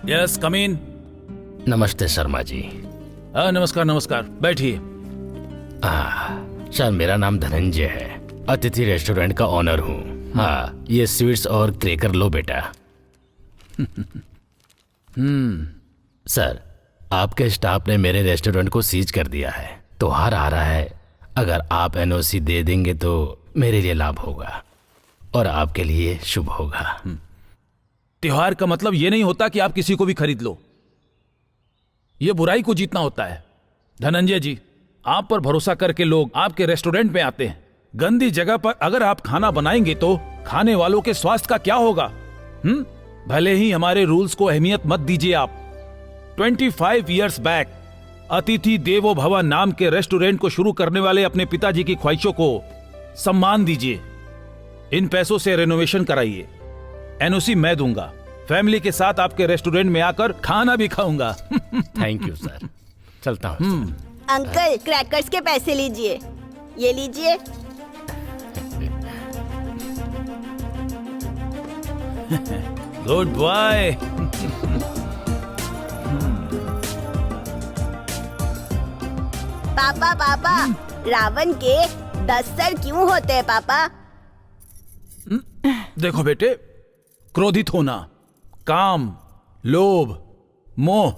यस, कम इन। नमस्ते शर्मा जी। नमस्कार नमस्कार, बैठिए। सर, मेरा नाम धनंजय है, अतिथि रेस्टोरेंट का ऑनर हूँ। हाँ, ये स्वीट्स और क्रैकर लो बेटा। सर, आपके स्टाफ ने मेरे रेस्टोरेंट को सीज कर दिया है, त्योहार आ रहा है। अगर आप एनओसी दे देंगे तो मेरे लिए लाभ होगा और आपके लिए शुभ होगा। त्योहार का मतलब ये नहीं होता कि आप किसी को भी खरीद लो। ये बुराई को जीतना होता है। धनंजय जी, आप पर भरोसा करके लोग आपके रेस्टोरेंट में आते हैं। गंदी जगह पर अगर आप खाना बनाएंगे तो खाने वालों के स्वास्थ्य का क्या होगा? भले ही हमारे रूल्स को अहमियत मत दीजिए आप। 25 इयर्स बैक अतिथि देवो भव नाम के रेस्टोरेंट को शुरू करने वाले अपने पिताजी की ख्वाहिशों को सम्मान दीजिए। इन पैसों से रेनोवेशन कराइए। एनओसी मैं दूंगा। फैमिली के साथ आपके रेस्टोरेंट में आकर खाना भी खाऊंगा। थैंक यू सर, चलता हूँ। अंकल, क्रैकर्स के पैसे लीजिए। ये लीजिए। Good boy. पापा पापा, रावण के 10 सर क्यों होते हैं पापा? देखो बेटे, क्रोधित होना, काम, लोभ, मोह,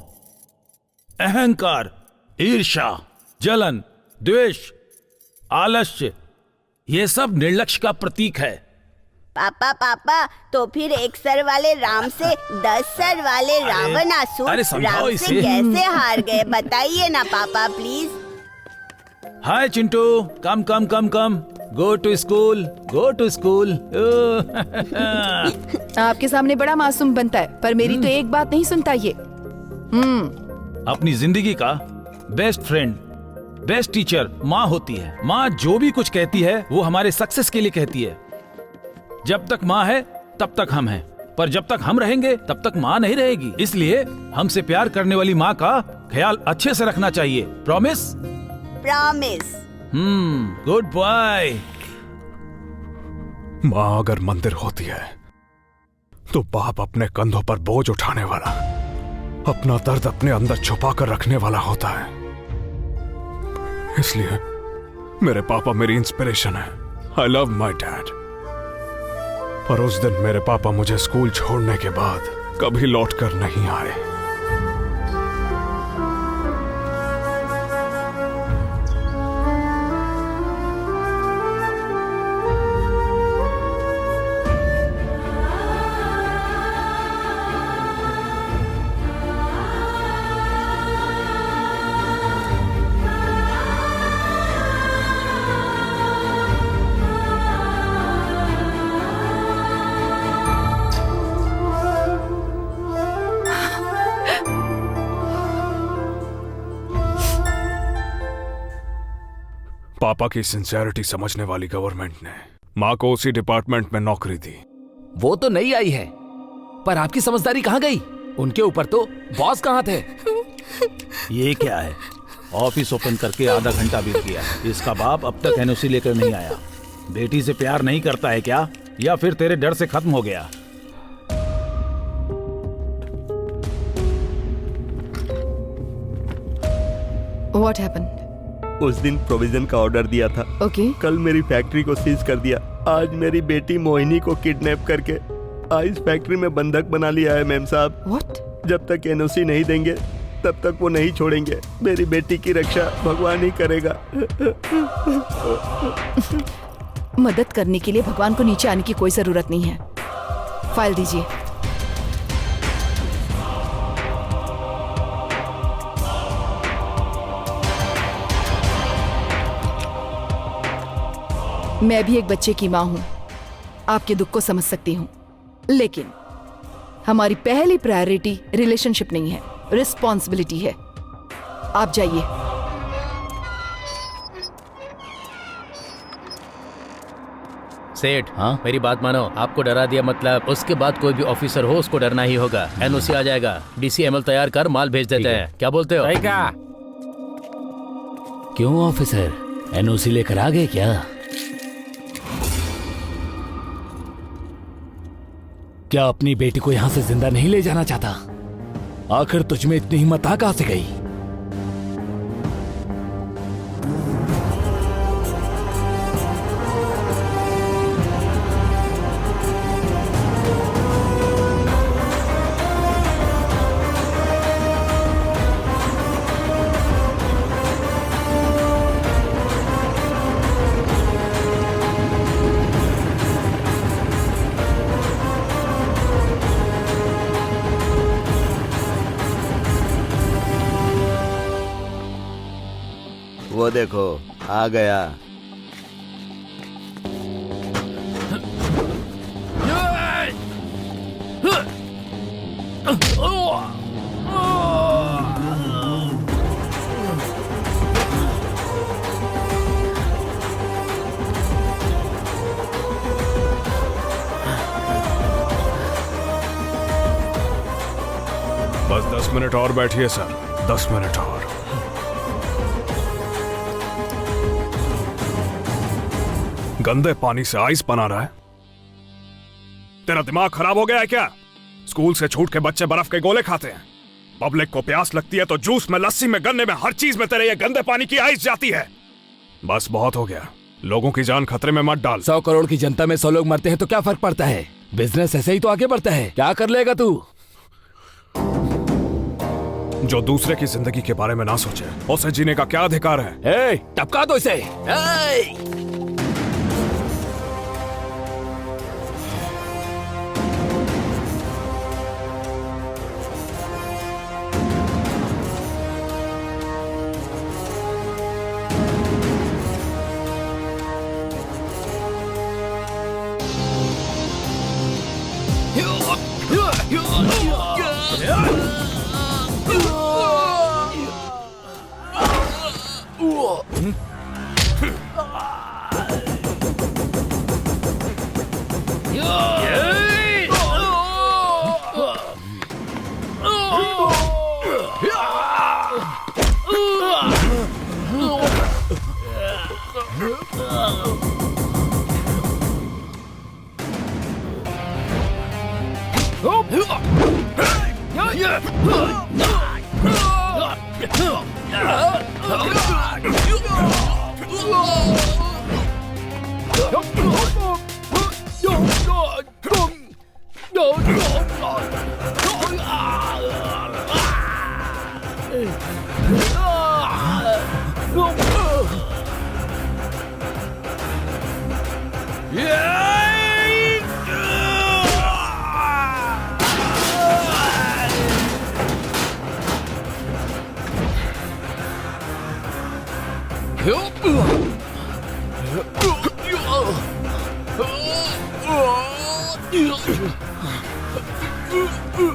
अहंकार, ईर्ष्या, जलन, द्वेष, आलस्य, ये सब निर्लक्ष्य का प्रतीक है। पापा पापा, तो फिर 1 सर वाले राम से 10 सर वाले रावणासुर अरे समझाओ राम इसे। से कैसे हार गए? बताइए ना पापा please. Hi Chintu, come come come come, go to school, go to school. आपके सामने बड़ा मासूम बनता है, पर मेरी तो एक बात नहीं सुनता ये। अपनी जिंदगी का बेस्ट फ्रेंड, बेस्ट टीचर माँ होती है। माँ जो भी कुछ कहती है वो हमारे सक्सेस के लिए कहती है। जब तक माँ है तब तक हम हैं, पर जब तक हम रहेंगे तब तक माँ नहीं रहेगी। इसलिए हमसे प्यार करने वाली माँ का ख्याल अच्छे से रखना चाहिए। प्रॉमिस? प्रॉमिस। Good boy. माँ अगर मंदिर होती है तो बाप अपने कंधों पर बोझ उठाने वाला, अपना दर्द अपने अंदर छुपा कर रखने वाला होता है। इसलिए मेरे पापा मेरी इंस्पिरेशन है। I love my dad. पर उस दिन मेरे पापा मुझे स्कूल छोड़ने के बाद कभी लौट कर नहीं आए। पापा की सिंसियरिटी समझने वाली गवर्नमेंट ने माँ को उसी डिपार्टमेंट में नौकरी दी। वो तो नई आई है, पर आपकी समझदारी कहाँ गई? उनके ऊपर तो बॉस कहाँ थे? ये क्या है? ऑफिस ओपन करके आधा घंटा बीत गया, इसका बाप अब तक एनओसी लेकर नहीं आया। बेटी से प्यार नहीं करता है क्या, या फिर तेरे डर से खत्म हो गया? What happened? उस दिन प्रोविजन का ऑर्डर दिया था। Okay. कल मेरी फैक्ट्री को सीज कर दिया। आज मेरी बेटी मोहिनी को किडनैप करके आइस फैक्ट्री में बंधक बना लिया है मैम साहब। What? जब तक एनओसी नहीं देंगे तब तक वो नहीं छोड़ेंगे। मेरी बेटी की रक्षा भगवान ही करेगा। मदद करने के लिए भगवान को नीचे आने की कोई जरूरत नहीं है। फाइल दीजिए। मैं भी एक बच्चे की माँ हूं, आपके दुख को समझ सकती हूं, लेकिन हमारी पहली प्रायोरिटी रिलेशनशिप नहीं है, रिस्पॉन्सिबिलिटी है। आप जाइए। सेठ, हाँ मेरी बात मानो। आपको डरा दिया मतलब उसके बाद कोई भी ऑफिसर हो उसको डरना ही होगा। एनओसी आ जाएगा, डीसीएमएल तैयार कर, माल भेज देते हैं। क्या बोलते हो? क्यों ऑफिसर, एनओसी लेकर आ गए क्या? क्या अपनी बेटी को यहां से जिंदा नहीं ले जाना चाहता? आखिर तुझमें इतनी हिम्मत आ कहां से गई? वो देखो आ गया। बस 10 मिनट और बैठिए सर, 10 मिनट और। गंदे पानी से आइस बना रहा है? तेरा दिमाग खराब हो गया है क्या? स्कूल से छूट के बच्चे बर्फ के गोले खाते हैं। पब्लिक को प्यास लगती है तो जूस में, लस्सी में, गन्ने में, हर चीज में तेरे ये गंदे पानी की आइस जाती है। बस बहुत हो गया, लोगों की जान खतरे में मत डाल। 100 करोड़ की जनता में 100 लोग मरते हैं तो क्या फर्क पड़ता है? बिजनेस ऐसे ही तो आगे बढ़ता है। क्या कर लेगा तू? जो दूसरे की जिंदगी के बारे में ना सोचे, उसे जीने का क्या अधिकार है? टपका दो इसे।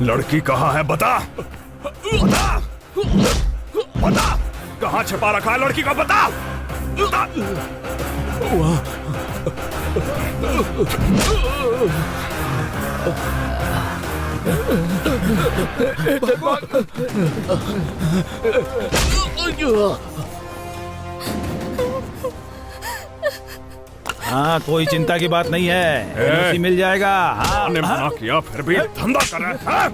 लड़की कहाँ है? बता बता बता, कहाँ छिपा रखा है लड़की को? बता, बता। हाँ, कोई चिंता की बात नहीं है, एनओसी मिल जाएगा। हाँ, ने मना किया फिर भी धंधा कर रहा है।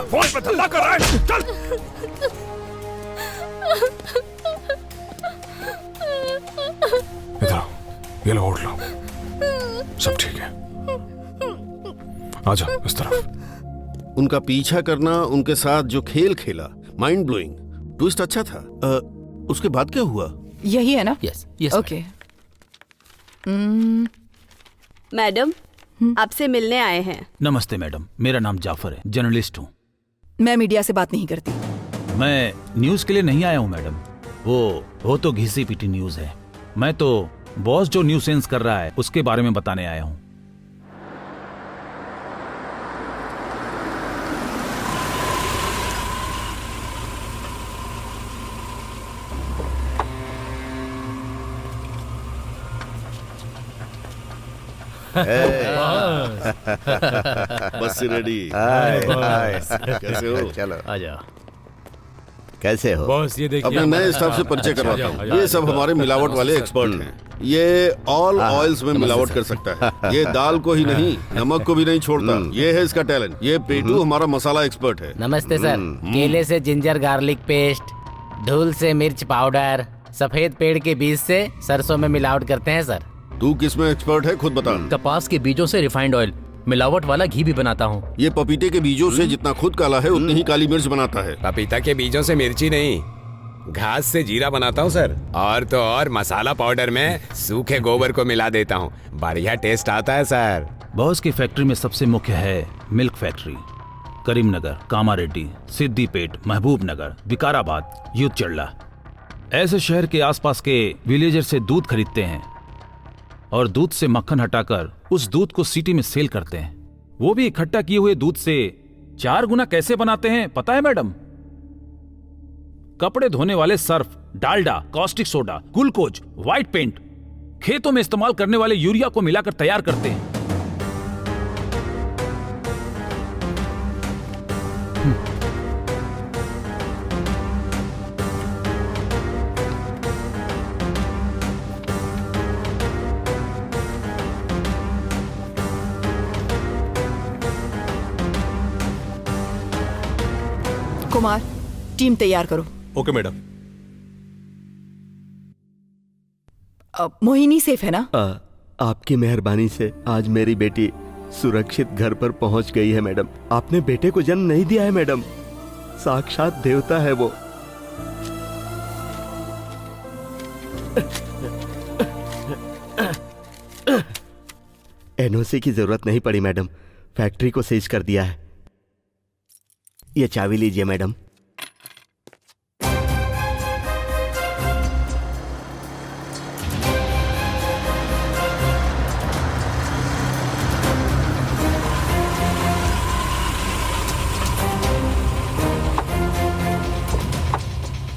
फोन पे धंधा कर रहा है। चल। इधर आओ, ये लो, ओढ़ लो, सब ठीक है। आजा इस तरफ। उनका पीछा करना, उनके साथ जो खेल खेला, माइंड ब्लोइंग, ट्विस्ट अच्छा था। उसके बाद क्या हुआ? यही है ना? Yes yes. ओके। मैडम, आपसे मिलने आए हैं। नमस्ते मैडम, मेरा नाम जाफर है, जर्नलिस्ट हूँ। मैं मीडिया से बात नहीं करती। मैं न्यूज के लिए नहीं आया हूँ मैडम, वो तो घिसी पीटी न्यूज है। मैं तो बॉस जो न्यूज सेंस कर रहा है उसके बारे में बताने आया हूँ। बस रेडी। कैसे हो? चलो आजा। कैसे हो? बॉस ये देखिए, अपने नए स्टाफ से परिचय करवाता हूँ। ये सब हमारे मिलावट वाले एक्सपर्ट हैं। ये ऑल ऑयल्स में मिलावट कर सकता है। ये दाल को ही नहीं, नमक को भी नहीं छोड़ता। ये है इसका टैलेंट। ये पेटू हमारा मसाला एक्सपर्ट है। नमस्ते सर। केले से जिंजर गार्लिक पेस्ट, धूल से मिर्च पाउडर, सफेद पेड़ के बीज से सरसों में मिलावट करते हैं सर। तू किसमें एक्सपर्ट है खुद बता। कपास के बीजों से रिफाइंड ऑयल, मिलावट वाला घी भी बनाता हूँ। ये पपीते के बीजों से जितना खुद काला है उतनी ही काली मिर्च बनाता है। पपीता के बीजों से मिर्ची नहीं, घास से जीरा बनाता हूँ सर। और तो और मसाला पाउडर में सूखे गोबर को मिला देता हूँ, बढ़िया टेस्ट आता है सर। बॉस की फैक्ट्री में सबसे मुख्य है मिल्क फैक्ट्री। करीमनगर, कामारेड्डी, सिद्दीपेट, महबूब नगर, विकाराबाद, यूथ चल्ला, ऐसे शहर के आसपास के विलेजर से दूध खरीदते हैं और दूध से मक्खन हटाकर उस दूध को सिटी में सेल करते हैं। वो भी इकट्ठा किए हुए दूध से 4 गुना कैसे बनाते हैं पता है मैडम? कपड़े धोने वाले Surf, Dalda, caustic soda, glucose, white paint, खेतों में इस्तेमाल करने वाले यूरिया को मिलाकर तैयार करते हैं। कुमार, टीम तैयार करो। Okay madam. मोहिनी सेफ है ना? आपकी मेहरबानी से आज मेरी बेटी सुरक्षित घर पर पहुंच गई है मैडम। आपने बेटे को जन्म नहीं दिया है मैडम, साक्षात देवता है वो। एनओसी की जरूरत नहीं पड़ी मैडम, फैक्ट्री को सीज कर दिया है। ये चाबी लीजिए मैडम।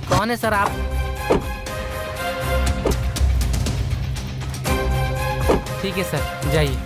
कौन है सर आप? ठीक है सर, जाइए।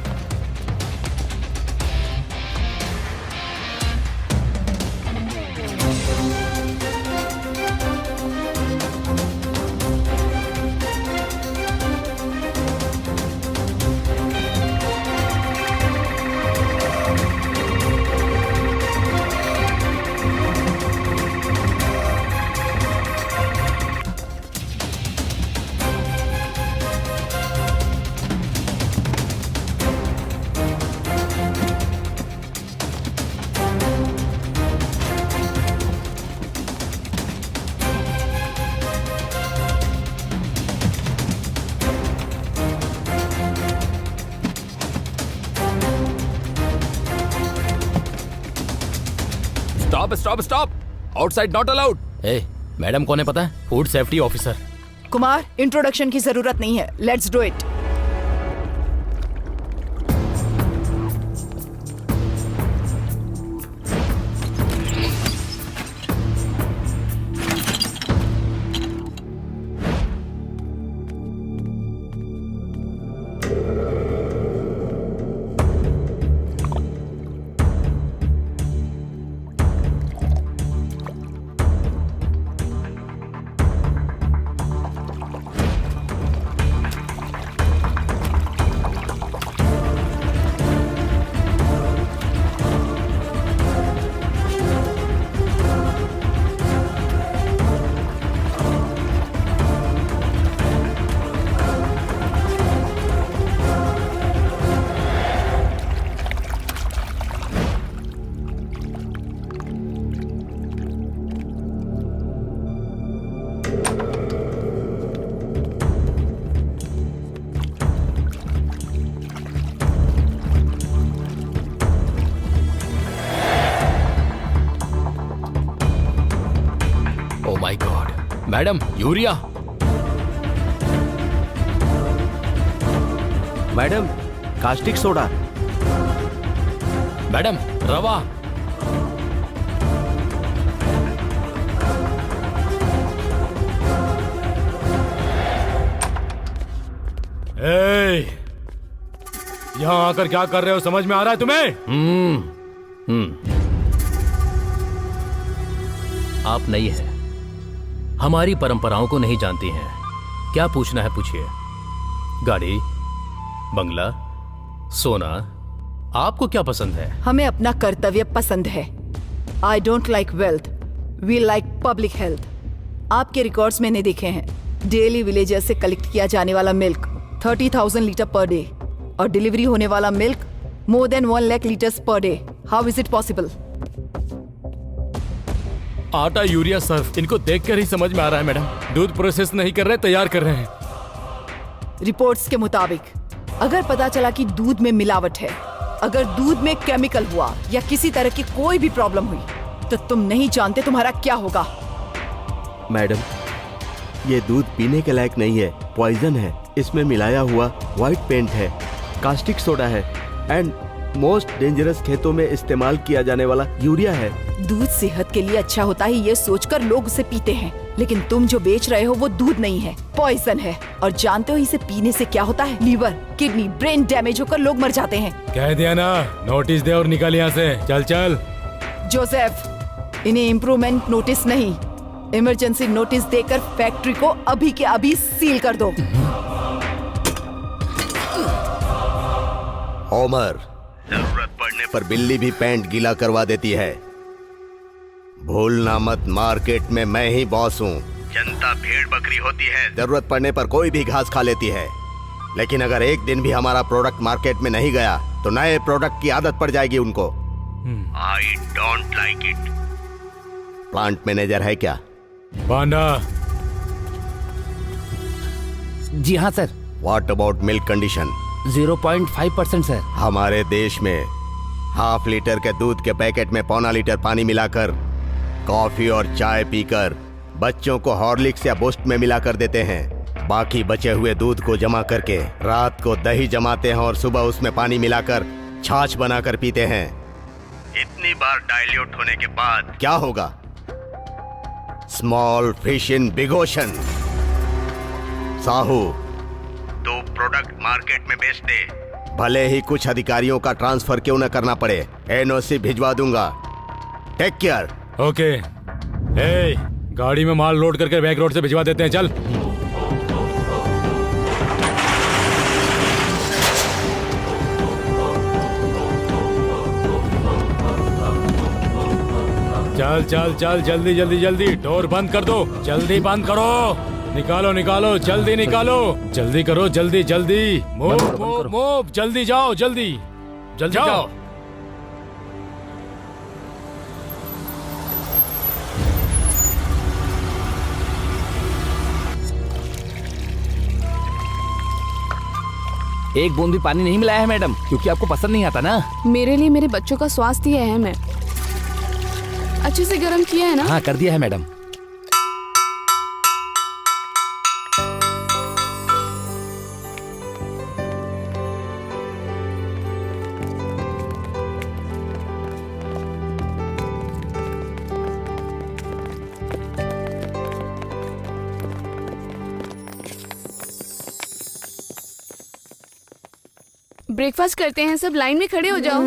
Stop stop stop, outside not allowed. Madam कौन है पता है? Food safety officer. Kumar, introduction की जरूरत नहीं है, let's do it. My God, madam urea. Madam caustic soda. Madam रवा। यहाँ आकर क्या कर रहे हो, समझ में आ रहा है तुम्हें? आप नहीं है, हमारी परंपराओं को नहीं जानती हैं। क्या पूछना है पूछिए। गाड़ी, बंगला, सोना, आपको क्या पसंद है? हमें अपना कर्तव्य पसंद है। I don't like wealth, we like public health. आपके रिकॉर्ड्स मैंने देखे हैं। डेली विलेजर से कलेक्ट किया जाने वाला मिल्क 30,000 लीटर पर डे और डिलीवरी होने वाला milk more than 1 lakh litres per day. How is it possible? आटा, यूरिया, सर्फ, इनको देखकर ही समझ में आ रहा है मैडम। दूध प्रोसेस नहीं कर रहे, तैयार कर रहे हैं। रिपोर्ट्स के मुताबिक अगर पता चला कि दूध में मिलावट है, अगर दूध में केमिकल हुआ या किसी तरह की कोई भी प्रॉब्लम हुई, तो तुम नहीं जानते तुम्हारा क्या होगा। मैडम, ये दूध पीने के लायक नहीं है, पॉइजन है। इसमें मिलाया हुआ व्हाइट पेंट है, कास्टिक सोडा है एंड मोस्ट डेंजरस खेतों में इस्तेमाल किया जाने वाला यूरिया है। दूध सेहत के लिए अच्छा होता है ये सोचकर लोग उसे पीते हैं, लेकिन तुम जो बेच रहे हो वो दूध नहीं है, पॉइजन है। और जानते हो इसे पीने से क्या होता है? लीवर, किडनी, ब्रेन डैमेज होकर लोग मर जाते हैं। कह दिया ना, नोटिस दे और निकल यहाँ से। चल चल। जोसेफ, इन्हें इम्प्रूवमेंट नोटिस नहीं, इमरजेंसी नोटिस देकर फैक्ट्री को अभी के अभी सील कर दो। होमर, जरूरत पड़ने पर बिल्ली भी पैंट गीला करवा देती है। भूलना मत, मार्केट में मैं ही बॉस हूँ। जनता भेड़ बकरी होती है, जरूरत पड़ने पर कोई भी घास खा लेती है। लेकिन अगर एक दिन भी हमारा प्रोडक्ट मार्केट में नहीं गया तो नए प्रोडक्ट की आदत पड़ जाएगी उनको। आई don't like it. Plant manager है क्या? पांडा। जी हाँ sir. What about milk condition? 0.5% sir. हमारे देश में हाफ लीटर के दूध के पैकेट में पौना लीटर पानी मिलाकर कॉफी और चाय पीकर बच्चों को हॉर्लिक्स या बूस्ट में मिला कर देते हैं। बाकी बचे हुए दूध को जमा करके रात को दही जमाते हैं और सुबह उसमें पानी मिलाकर छाछ बनाकर पीते हैं। इतनी बार डाइल्यूट होने के बाद क्या होगा? Small fish in big ocean. Sahu, तो प्रोडक्ट मार्केट में बेच दे, भले ही कुछ अधिकारियों का ट्रांसफर क्यों न करना पड़े। एनओसी भिजवा दूंगा। Take care. ओके। ए, गाड़ी में माल लोड करके बैक रोड से भिजवा देते हैं। चल। चल चल चल, जल्दी जल्दी जल्दी। डोर बंद कर दो, जल्दी बंद करो। निकालो निकालो, जल्दी निकालो, जल्दी करो, जल्दी जल्दी। मूव मूव मूव, जल्दी जाओ, जल्दी जल्दी जाओ। एक बूंद भी पानी नहीं मिलाया है मैडम, क्योंकि आपको पसंद नहीं आता ना। मेरे लिए मेरे बच्चों का स्वास्थ्य ही अहम है। अच्छे से गर्म किया है ना? हाँ कर दिया है मैडम। ब्रेकफास्ट करते हैं, सब लाइन में खड़े हो जाओ।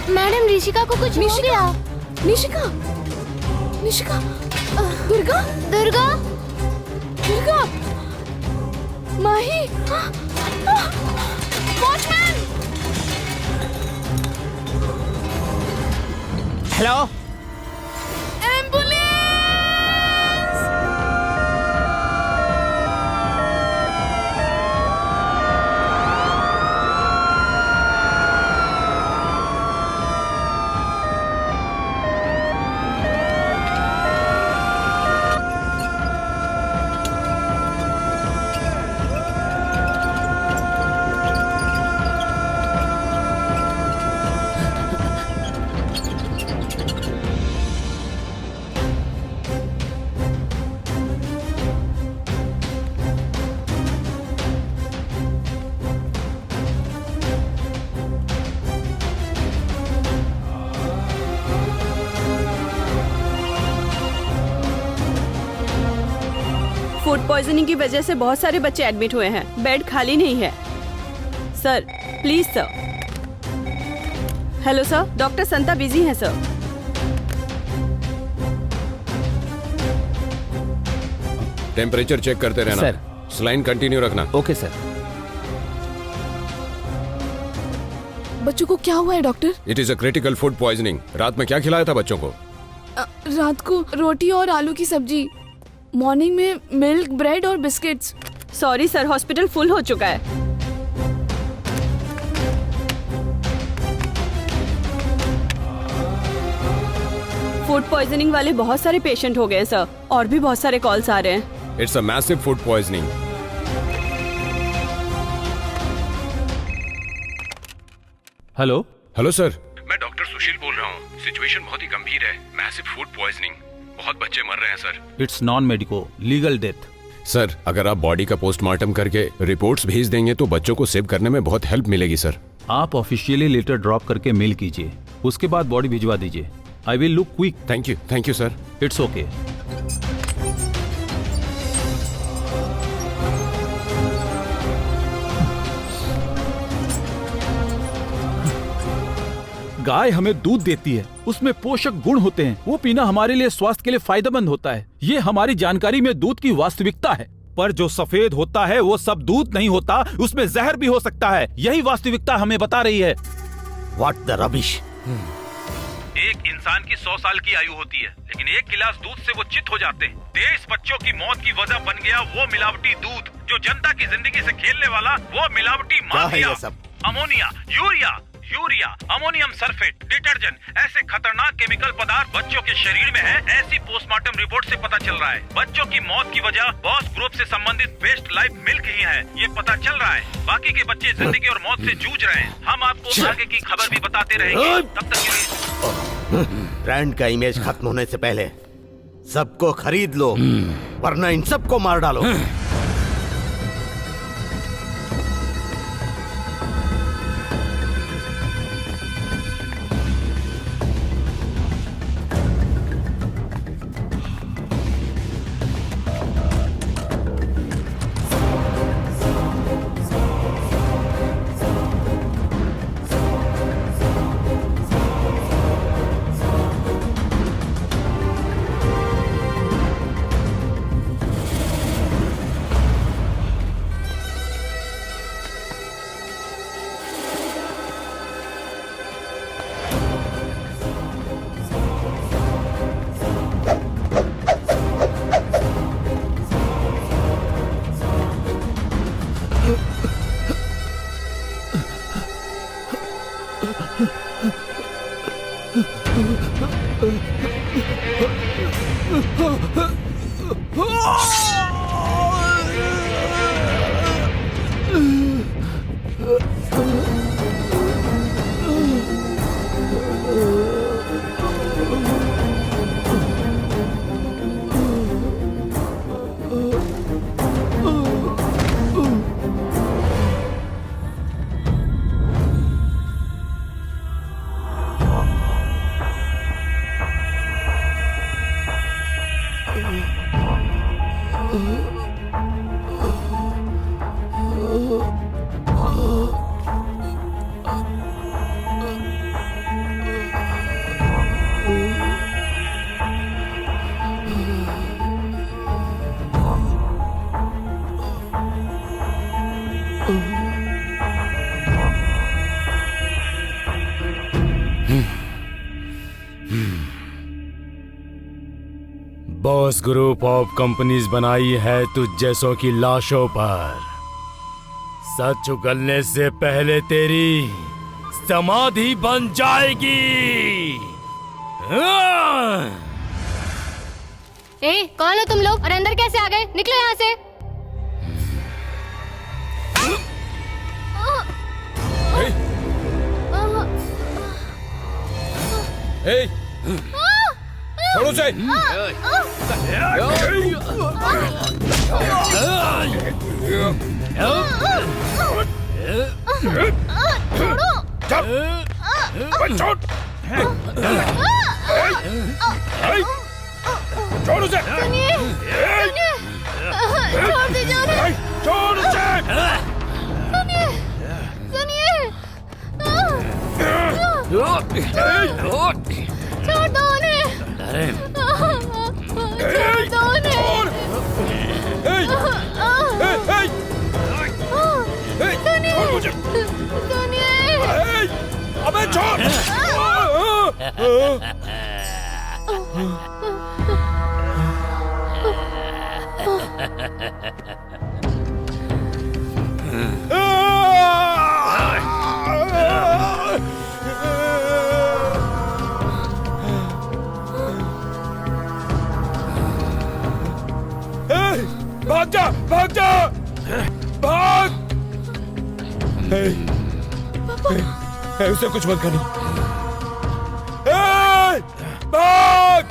मैडम, ऋषिका को कुछ हो गया। निशिका, निशिका, दुर्गा, दुर्गा, दुर्गा, माही, वॉचमैन। हेलो, फूड पॉइजनिंग की वजह से बहुत सारे बच्चे एडमिट हुए हैं। बेड खाली नहीं है। Sir please sir. Hello sir, doctor Santa busy हैं सर। टेम्परेचर चेक करते रहना सर। सलाइन कंटिन्यू रखना। Okay sir. बच्चों को क्या हुआ है doctor? It is a critical food poisoning. रात में क्या खिलाया था बच्चों को? रात को रोटी और आलू की सब्जी, मॉर्निंग में मिल्क, ब्रेड और biscuits. Sorry sir, hospital full हो चुका है। फूड पॉइजनिंग वाले बहुत सारे पेशेंट हो गए हैं सर, और भी बहुत सारे कॉल्स आ रहे हैं। It's a massive food poisoning. Hello hello sir, मैं डॉक्टर सुशील बोल रहा हूँ। सिचुएशन बहुत ही गंभीर है। मैसिव फूड पॉइजनिंग, बहुत बच्चे मर रहे हैं sir. It's non medico legal death. Sir, अगर आप बॉडी का पोस्टमार्टम करके रिपोर्ट्स भेज देंगे तो बच्चों को सेव करने में बहुत हेल्प मिलेगी सर। आप ऑफिशियली लेटर ड्रॉप करके मेल कीजिए, उसके बाद बॉडी भिजवा दीजिए। I will look quick. Thank you sir. It's okay. गाय हमें दूध देती है, उसमें पोषक गुण होते हैं, वो पीना हमारे लिए स्वास्थ्य के लिए फायदेमंद होता है। ये हमारी जानकारी में दूध की वास्तविकता है। पर जो सफेद होता है वो सब दूध नहीं होता, उसमें जहर भी हो सकता है। यही वास्तविकता हमें बता रही है। What the rubbish. एक इंसान की 100 साल की आयु होती है, लेकिन एक गिलास दूध से वो चित हो जाते हैं। 23 बच्चों की मौत की वजह बन गया वो मिलावटी दूध, जो जनता की जिंदगी से खेलने वाला वो मिलावटी mafia. Ammonia, urea, ammonium sulphate, detergent, ऐसे खतरनाक केमिकल पदार्थ बच्चों के शरीर में है। ऐसी पोस्टमार्टम रिपोर्ट से पता चल रहा है। बच्चों की मौत की वजह बॉस ग्रुप से संबंधित बेस्ट लाइफ मिल्क ही है, ये पता चल रहा है। बाकी के बच्चे जिंदगी और मौत से जूझ रहे हैं। हम आपको आगे की खबर भी बताते रहेंगे। तब तक के लिए ब्रांड का इमेज खत्म होने से पहले सबको खरीद लो, वरना इन सबको मार डालो। बॉस ग्रुप ऑफ कंपनीज बनाई है तुझ जैसों की लाशों पर। सच उगलने से पहले तेरी समाधि बन जाएगी। ए, कौन हो तुम लोग और अंदर कैसे आ गए? निकलो यहाँ से। छोड़ो उसे। छोड़ उसे। छोड़ दीजिए उन्हें। छोड़ उसे। भाग जा, भाग जा, भाग! उसे कुछ मत करना। भाग!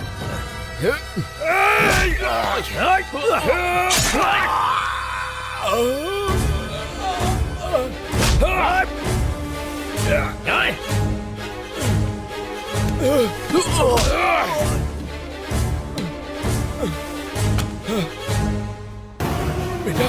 बेटा,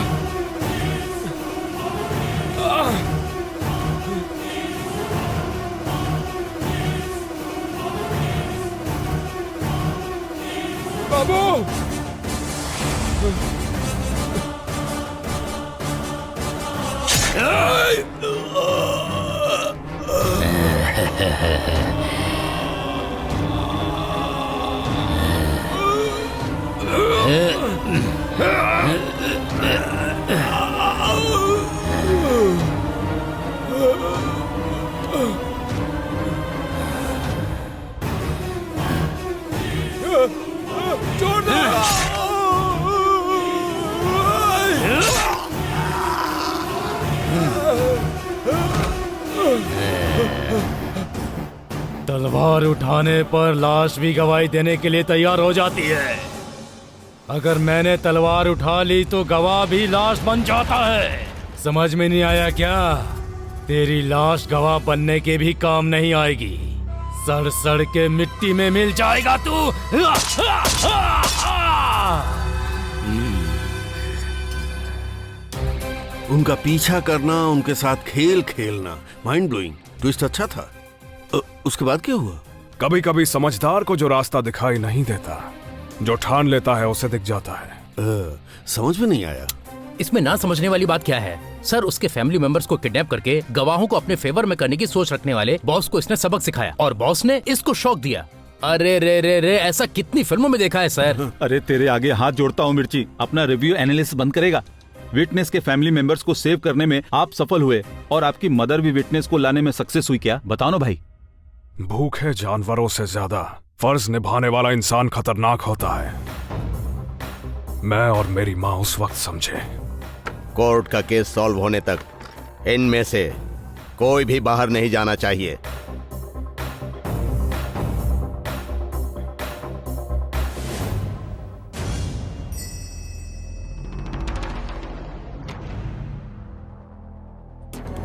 बाबू! छोड़ दो! तलवार उठाने पर लाश भी गवाही देने के लिए तैयार हो जाती है। अगर मैंने तलवार उठा ली तो गवाह भी लाश बन जाता है। समझ में नहीं आया क्या? तेरी लाश गवाह बनने के भी काम नहीं आएगी। सड़ सड़ के मिट्टी में मिल जाएगा तू। उनका पीछा करना, उनके साथ खेल खेलना, माइंड ब्लोइंग। ट्विस्ट अच्छा था। उसके बाद क्या हुआ? कभी कभी समझदार को जो रास्ता दिखाई नहीं देता, जो ठान लेता है उसे दिख जाता है। समझ में नहीं आया। इसमें ना समझने वाली बात क्या है सर? उसके फैमिली मेंबर्स को किडनैप करके गवाहों को अपने फेवर में करने की सोच रखने वाले बॉस को इसने सबक सिखाया और बॉस ने इसको शौक दिया। अरे रे रे रे, ऐसा कितनी फिल्मों में देखा है सर। अरे तेरे आगे हाथ जोड़ता हूँ मिर्ची, अपना रिव्यू एनालिसिस बंद करेगा। विटनेस के फैमिली मेंबर्स को सेव करने में आप सफल हुए और आपकी मदर भी विटनेस को लाने में सक्सेस हुई क्या? बताओ ना भाई। भूखे जानवरों से ज्यादा फर्ज निभाने वाला इंसान खतरनाक होता है। मैं और मेरी माँ उस वक्त समझे। कोर्ट का केस सॉल्व होने तक इनमें से कोई भी बाहर नहीं जाना चाहिए।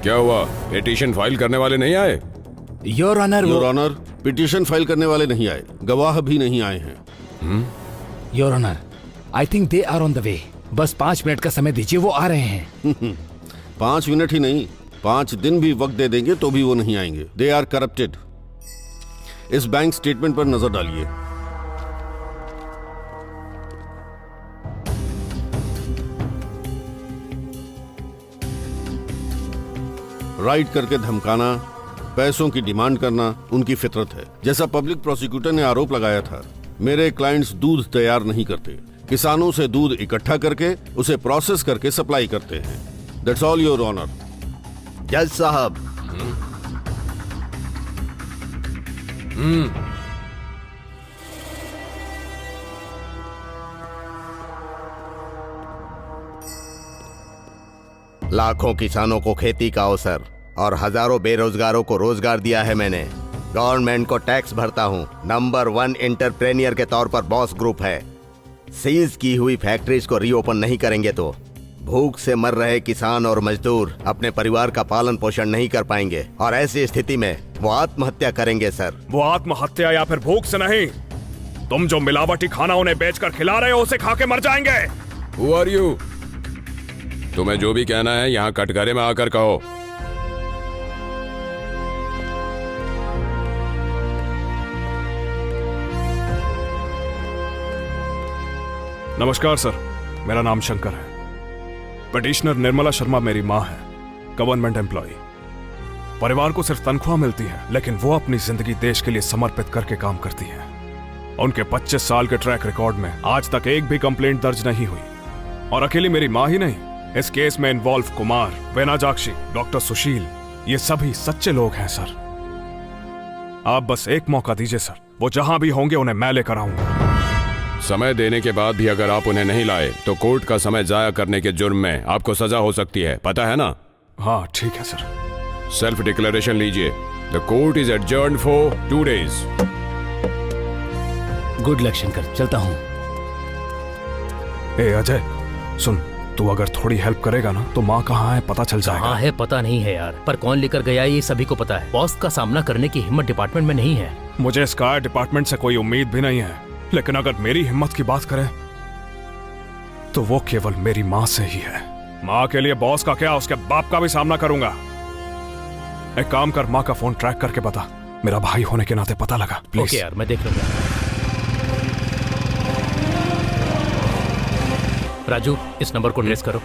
क्या हुआ? पिटीशन फाइल करने वाले नहीं आए? योर ऑनर, पिटीशन फाइल करने वाले नहीं आए, गवाह भी नहीं आए हैं। Your honour, I think they are on the way. बस 5 मिनट का समय दीजिए, वो आ रहे हैं। 5 मिनट ही नहीं, 5 दिन भी वक्त दे देंगे तो भी वो नहीं आएंगे। They are corrupted. इस बैंक स्टेटमेंट पर नजर डालिए। राइट करके धमकाना, पैसों की डिमांड करना उनकी फितरत है। जैसा पब्लिक प्रोसिक्यूटर ने आरोप लगाया था, मेरे क्लाइंट्स दूध तैयार नहीं करते, किसानों से दूध इकट्ठा करके उसे प्रोसेस करके सप्लाई करते हैं। That's all your honour. जज साहब, लाखों किसानों को खेती का अवसर और हजारों बेरोजगारों को रोजगार दिया है मैंने। गवर्नमेंट को टैक्स भरता हूँ। नंबर 1 एंटरप्रेन्योर के तौर पर बॉस ग्रुप है। सीज की हुई फैक्ट्रीज को रीओपन नहीं करेंगे तो भूख से मर रहे किसान और मजदूर अपने परिवार का पालन पोषण नहीं कर पाएंगे और ऐसी स्थिति में वो आत्महत्या करेंगे सर। वो आत्महत्या या फिर भूख से नहीं, तुम जो मिलावटी खाना उन्हें बेचकर खिला रहे हो उसे खा के मर जाएंगे। Who are you? तुम्हें जो भी कहना है यहाँ कटघरे में आकर कहो। नमस्कार सर, मेरा नाम शंकर है। पिटिशनर निर्मला शर्मा मेरी माँ है, गवर्नमेंट एम्प्लॉय। परिवार को सिर्फ तनख्वाह मिलती है, लेकिन वो अपनी जिंदगी देश के लिए समर्पित करके काम करती है। उनके 25 साल के ट्रैक रिकॉर्ड में आज तक एक भी कंप्लेंट दर्ज नहीं हुई। और अकेली मेरी माँ ही नहीं, इस केस में इन्वॉल्व कुमार, वेनाजाक्षी, डॉक्टर सुशील, ये सभी सच्चे लोग हैं सर। आप बस एक मौका दीजिए सर, वो जहां भी होंगे उन्हें मैं लेकर आऊंगा। समय देने के बाद भी अगर आप उन्हें नहीं लाए तो कोर्ट का समय जाया करने के जुर्म में आपको सजा हो सकती है, पता है ना? हाँ ठीक है सर। सेल्फ डिक्लेरेशन लीजिए। The court is adjourned for 2 days। Good luck Shankar, चलता हूँ। ए अजय सुन, तू अगर थोड़ी हेल्प करेगा ना तो माँ कहाँ है पता चल जाएगा। हाँ है, पता नहीं है यार, पर कौन लेकर गया ये सभी को पता है। बॉस का सामना करने की हिम्मत डिपार्टमेंट में नहीं है। मुझे स्काई डिपार्टमेंट से कोई उम्मीद भी नहीं है, लेकिन अगर मेरी हिम्मत की बात करें तो वो केवल मेरी माँ से ही है। माँ के लिए बॉस का क्या, उसके बाप का भी सामना करूंगा। एक काम कर, माँ का फोन ट्रैक करके बता, मेरा भाई होने के नाते पता लगा प्लीज। ओके यार, मैं देख लूंगा। राजू, इस नंबर को ट्रेस करो।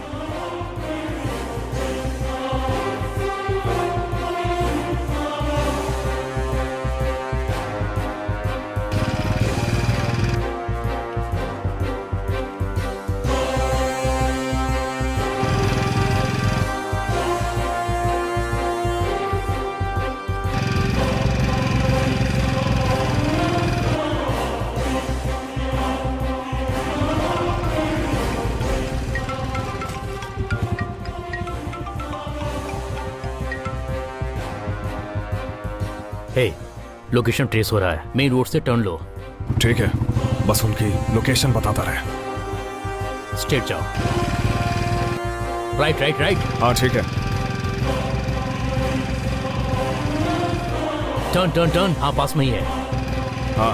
हे, लोकेशन ट्रेस हो रहा है, मेन रोड से टर्न लो। ठीक है, बस उनकी लोकेशन बताता रहे। स्ट्रेट जाओ। Right right right. हाँ ठीक है। Turn turn turn. हाँ, पास में ही है। हाँ।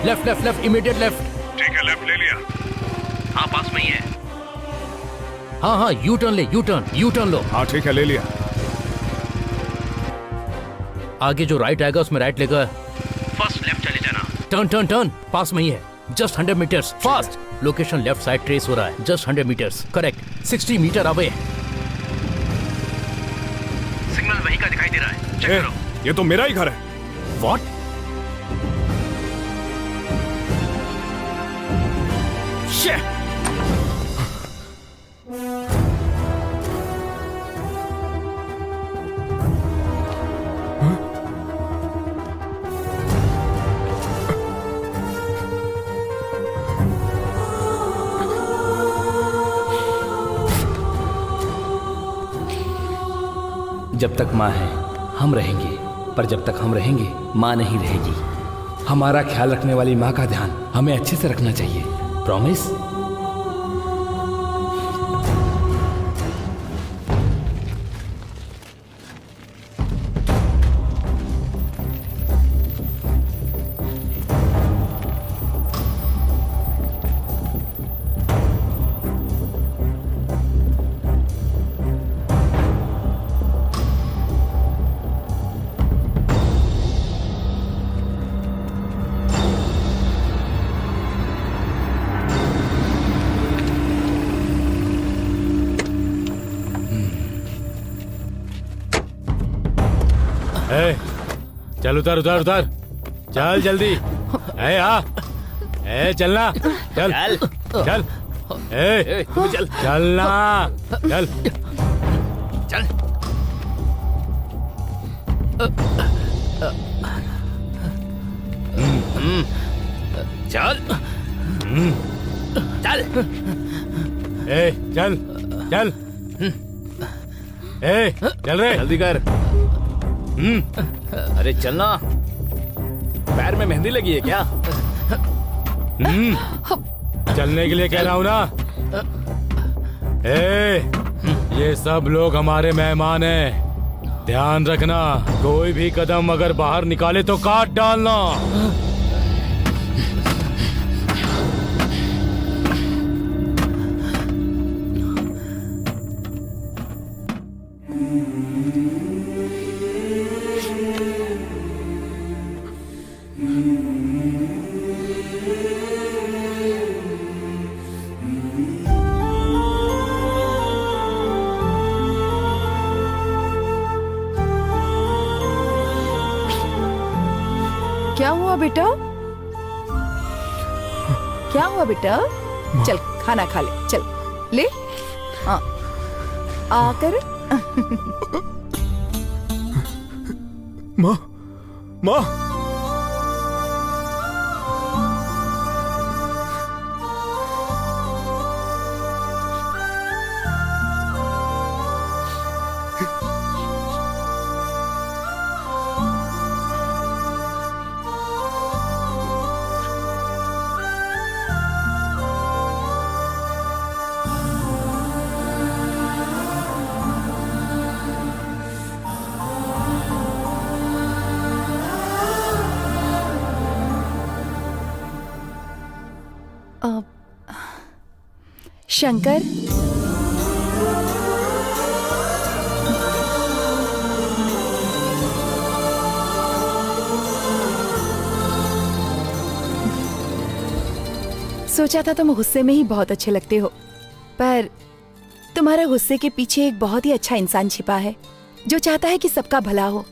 Left left left, immediate left. ठीक है, लेफ्ट ले लिया। हाँ, पास में ही है। हाँ हाँ, यू टर्न ले, यू टर्न लो। हाँ ठीक है, ले लिया। आगे जो राइट आएगा उसमें राइट लेकर फर्स्ट लेफ्ट चले जाना। टर्न टर्न टर्न, पास में ही है, just 100 metres. Fast. Location left side trace हो रहा है, just 100 metres. Correct, 60 metre away. Signal वहीं का दिखाई दे रहा है, चेक करो। ये तो मेरा ही घर है। व्हाट? शिट! जब तक माँ है हम रहेंगे, पर जब तक हम रहेंगे माँ नहीं रहेगी। हमारा ख्याल रखने वाली माँ का ध्यान हमें अच्छे से रखना चाहिए। प्रॉमिस? चल उतर उतर उतर, चल जल्दी। ए आ, ए चलना, चल चल, ए चल चलना, चल चल। चल चल। ए चल चल, ए चल रे, जल्दी कर। अरे चलना, पैर में मेहंदी लगी है क्या? चलने के लिए कह रहा हूं ना। ए, ये सब लोग हमारे मेहमान हैं, ध्यान रखना। कोई भी कदम अगर बाहर निकाले तो काट डालना। हुआ बेटा? क्या हुआ बेटा? चल खाना खा ले, चल ले। हाँ आकर। माँ, माँ। शंकर, सोचा था तुम गुस्से में ही बहुत अच्छे लगते हो, पर तुम्हारे गुस्से के पीछे एक बहुत ही अच्छा इंसान छिपा है जो चाहता है कि सबका भला हो।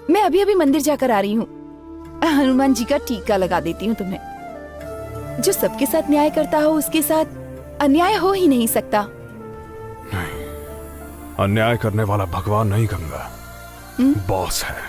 मैं अभी अभी मंदिर जाकर आ रही हूँ। हनुमान जी का टीका लगा देती हूँ तुम्हें। जो सबके साथ न्याय करता हो उसके साथ अन्याय हो ही नहीं सकता। नहीं, अन्याय करने वाला भगवान नहीं गंगा, बॉस है।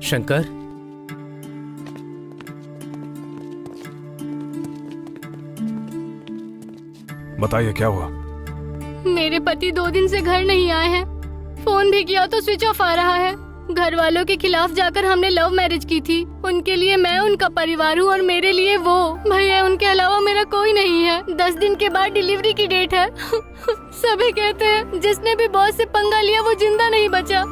शंकर, बताइए क्या हुआ? मेरे पति 2 दिन से घर नहीं आए हैं। फोन भी किया तो स्विच ऑफ आ रहा है। घर वालों के खिलाफ जाकर हमने लव मैरिज की थी। उनके लिए मैं उनका परिवार हूँ और मेरे लिए वो। भैया उनके अलावा मेरा कोई नहीं है। 10 दिन के बाद डिलीवरी की डेट है। सभी कहते हैं जिसने भी बॉस से पंगा लिया वो जिंदा नहीं बचा।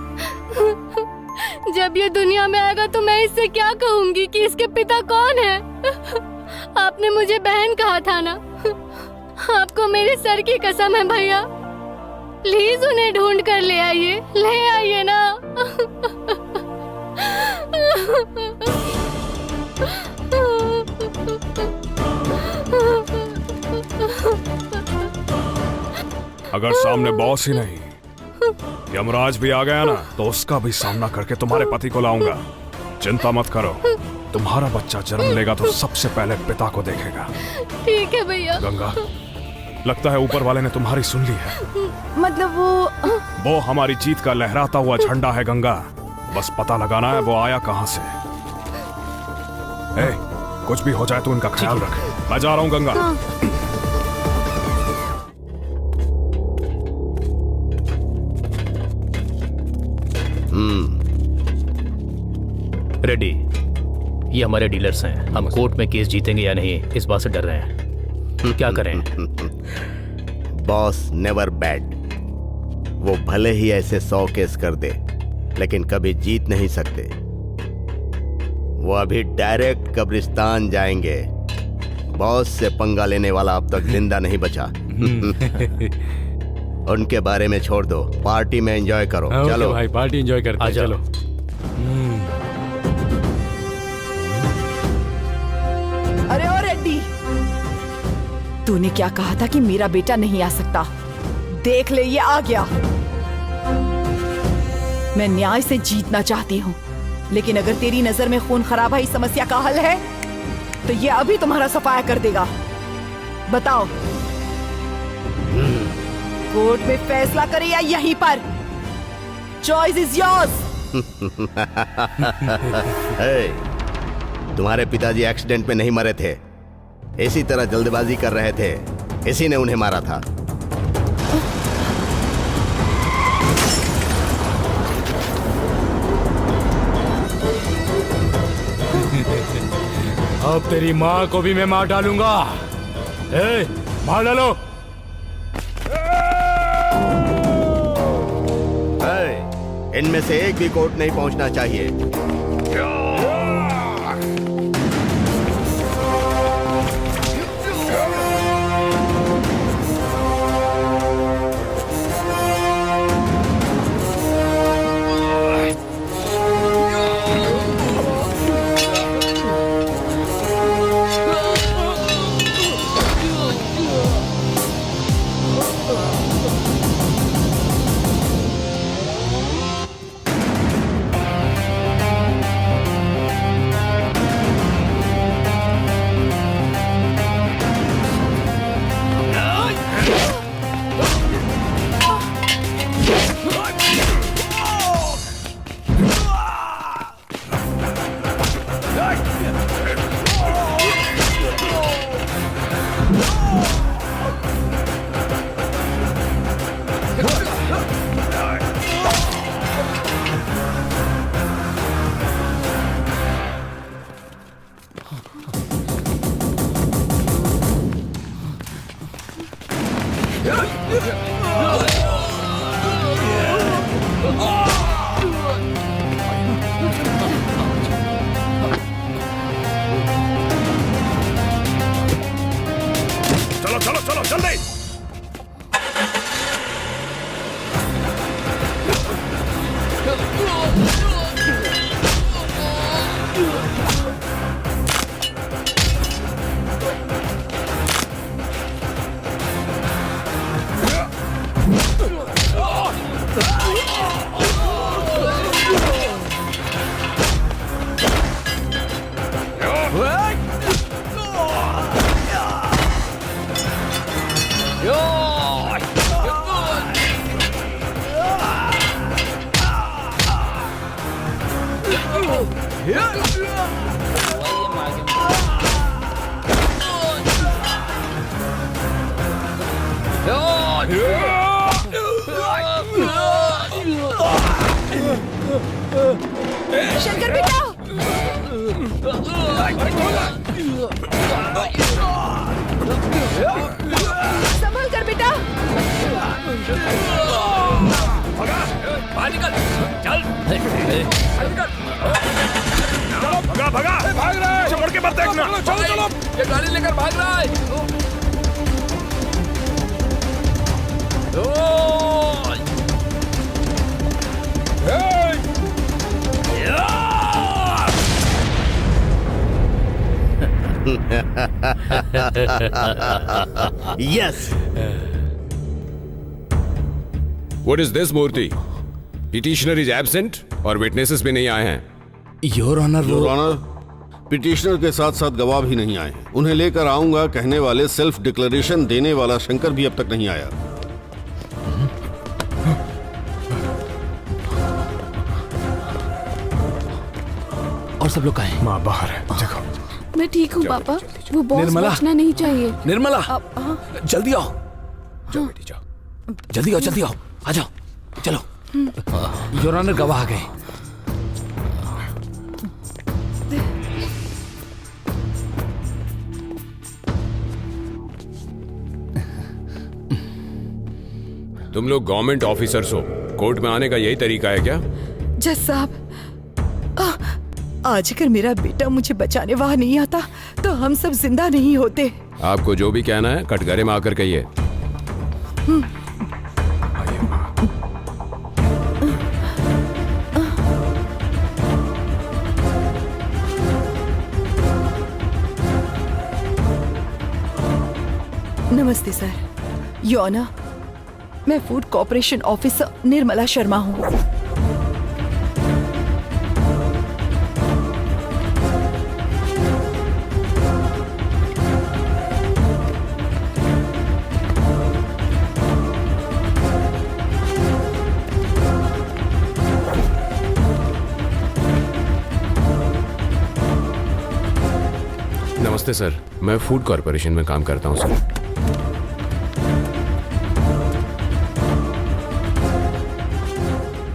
जब ये दुनिया में आएगा तो मैं इससे क्या कहूँगी कि इसके पिता कौन है? आपने मुझे बहन कहा था ना। आपको मेरे सर की कसम है भैया, प्लीज उन्हें ढूंढ कर ले आइए ना। अगर सामने बॉस ही नहीं यमराज भी आ गया ना तो उसका भी सामना करके तुम्हारे पति को लाऊंगा। चिंता मत करो, तुम्हारा बच्चा जन्म लेगा तो सबसे पहले पिता को देखेगा। ठीक है भैया। गंगा, लगता है ऊपर वाले ने तुम्हारी सुन ली है। मतलब वो हमारी जीत का लहराता हुआ झंडा है गंगा। बस पता लगाना है वो आया कहां से। कुछ भी हो जाए तो उनका ख्याल रखे। मैं जा रहा हूं गंगा। रेडी, ये हमारे डीलर्स हैं। हम कोर्ट में केस जीतेंगे या नहीं इस बात से डर रहे हैं। क्या करें? Boss never bad. वो भले ही ऐसे 100 केस कर दे लेकिन कभी जीत नहीं सकते। वो अभी डायरेक्ट कब्रिस्तान जाएंगे। बॉस से पंगा लेने वाला अब तक जिंदा नहीं बचा। उनके बारे में छोड़ दो, पार्टी में एंजॉय करो। चलो भाई, पार्टी एंजॉय करते हैं। चलो। अरे ओ रेड्डी, तूने क्या कहा था कि मेरा बेटा नहीं आ सकता? देख ले, ये आ गया। मैं न्याय से जीतना चाहती हूँ, लेकिन अगर तेरी नजर में खून खराबा ही समस्या का हल है तो ये अभी तुम्हारा सफाया कर देगा। बताओ, कोर्ट में फैसला करे या यहीं पर? Choice is yours. तुम्हारे पिताजी एक्सीडेंट में नहीं मरे थे, इसी तरह जल्दबाजी कर रहे थे, इसी ने उन्हें मारा था। अब तेरी माँ को भी मैं मार डालूंगा। मार डालो। इनमें से एक भी कोर्ट नहीं पहुंचना चाहिए। चलो चलो चलो जल्दी। शंकर बेटा, संभल कर बेटा। बाहर निकल, चल। भगा भगा, भाग रहा है। मुड़ के मत देखना। चलो चलो, ये गाड़ी लेकर भाग रहा है। Yes. What is this, Murthy? Petitioner is absent और witnesses भी नहीं आए हैं। Your honour, your honour, petitioner के साथ साथ गवाह भी नहीं आए। उन्हें लेकर आऊंगा कहने वाले सेल्फ डिक्लेरेशन देने वाला शंकर भी अब तक नहीं आया। और सब लोग कहाँ हैं? माँ बाहर है, देखो। मैं ठीक हूँ पापा, वो बॉस निर्मला। बचना नहीं चाहिए। निर्मला, हाँ। जल्दी आओ। जाओ बेटी जाओ। जल्दी आओ, जल्दी आओ, आ जाओ, चलो। योर ऑनर, गवाह आ गए। तुम लोग गवर्नमेंट ऑफिसर्स हो, कोर्ट में आने का यही तरीका है क्या? जज साहब, आज अगर मेरा बेटा मुझे बचाने वहां नहीं आता तो हम सब जिंदा नहीं होते। आपको जो भी कहना है कटघरे में आकर कहिए। नमस्ते सर। योर ऑनर, मैं food corporation officer Nirmala Sharma हूँ। नमस्ते सर, मैं फूड कॉर्पोरेशन में काम करता हूँ सर।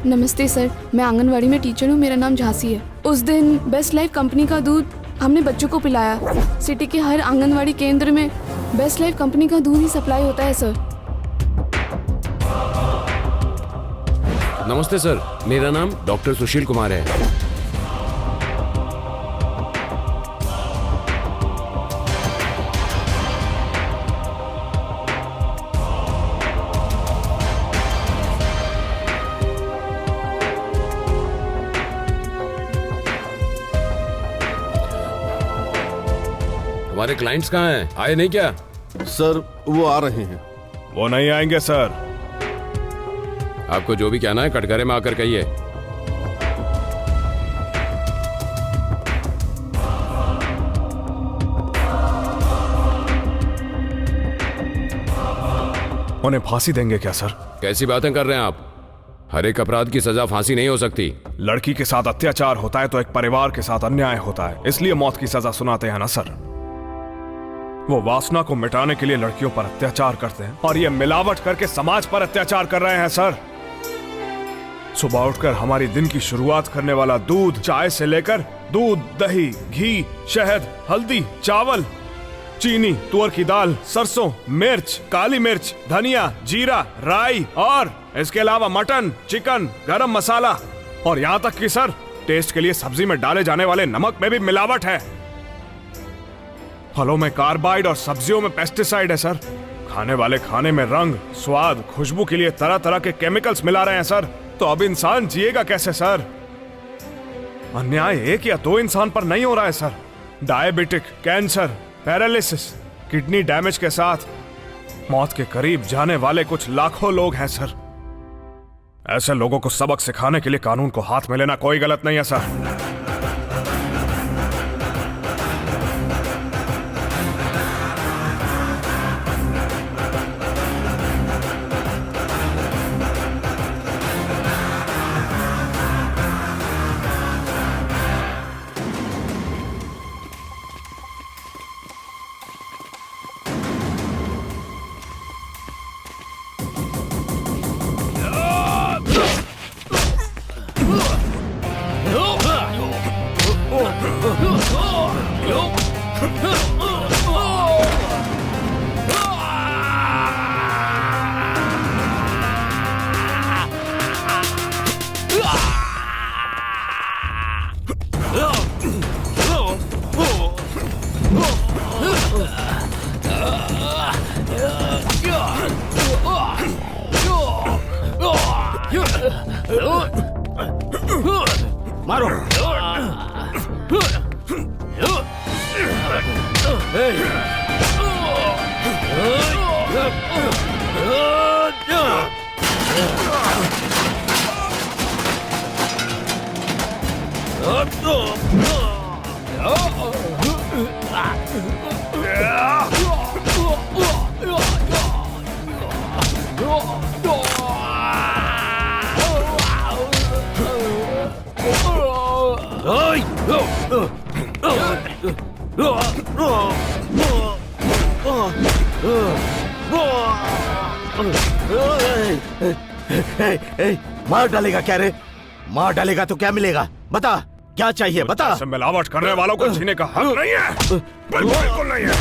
नमस्ते सर, मैं आंगनवाड़ी में टीचर हूँ। मेरा नाम झांसी है। उस दिन बेस्ट लाइफ कंपनी का दूध हमने बच्चों को पिलाया। सिटी के हर आंगनवाड़ी केंद्र में बेस्ट लाइफ कंपनी का दूध ही सप्लाई होता है सर। नमस्ते सर, मेरा नाम डॉक्टर सुशील कुमार है। हमारे क्लाइंट्स कहाँ हैं? आए नहीं क्या? सर वो आ रहे हैं। वो नहीं आएंगे सर। आपको जो भी कहना है कटघरे में आकर कहिए। उन्हें फांसी देंगे क्या सर? कैसी बातें कर रहे हैं आप? हर एक अपराध की सजा फांसी नहीं हो सकती। लड़की के साथ अत्याचार होता है तो एक परिवार के साथ अन्याय होता है, इसलिए मौत की सजा सुनाते हैं ना सर। वो वासना को मिटाने के लिए लड़कियों पर अत्याचार करते हैं और ये मिलावट करके समाज पर अत्याचार कर रहे हैं सर। सुबह उठकर हमारी दिन की शुरुआत करने वाला दूध, चाय से लेकर दूध, दही, घी, शहद, हल्दी, चावल, चीनी, तुअर की दाल, सरसों, मिर्च, काली मिर्च, धनिया, जीरा, राई और इसके अलावा मटन, चिकन, गरम मसाला और यहाँ तक कि सर टेस्ट के लिए सब्जी में डाले जाने वाले नमक में भी मिलावट है। फलों में कार्बाइड और सब्जियों में पेस्टिसाइड है सर। खाने वाले खाने में रंग, स्वाद, खुशबू के लिए तरह तरह के केमिकल्स मिला रहे हैं सर। तो अब इंसान जिएगा कैसे सर? अन्याय एक या दो इंसान पर नहीं हो रहा है sir. Diabetic, cancer, paralysis, kidney damage के साथ मौत के करीब जाने वाले कुछ लाखों लोग हैं सर। ऐसे लोगों को सबक सिखाने के लिए कानून को हाथ में लेना कोई गलत नहीं है सर। मारो। मार डालेगा क्या रे? मार डालेगा तो क्या मिलेगा? बता क्या चाहिए, बता। मिलावट करने वालों को जीने का हक नहीं है, बिल्कुल नहीं है।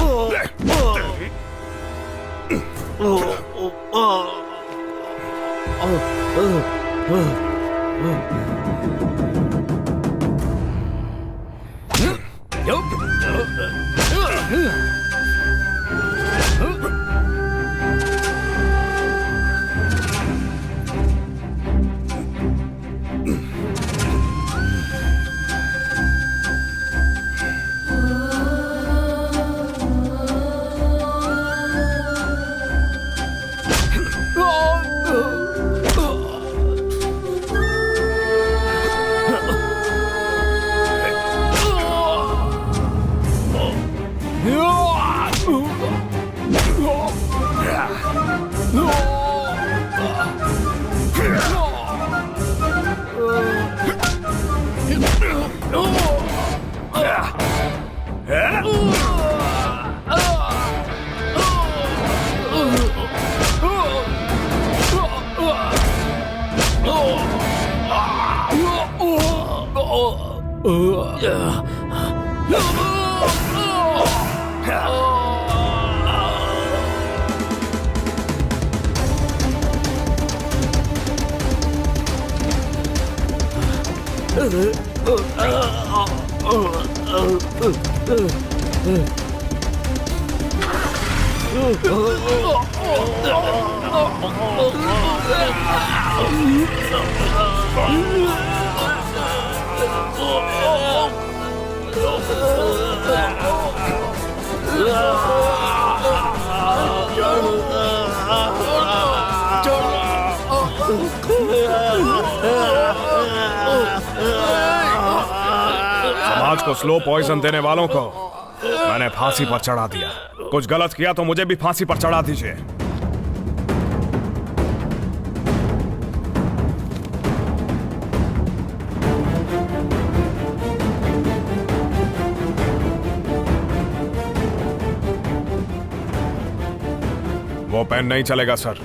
समाज को स्लो पॉइजन देने वालों को मैंने फांसी पर चढ़ा दिया। कुछ गलत किया तो मुझे भी फांसी पर चढ़ा दीजिए। वो पेन नहीं चलेगा सर,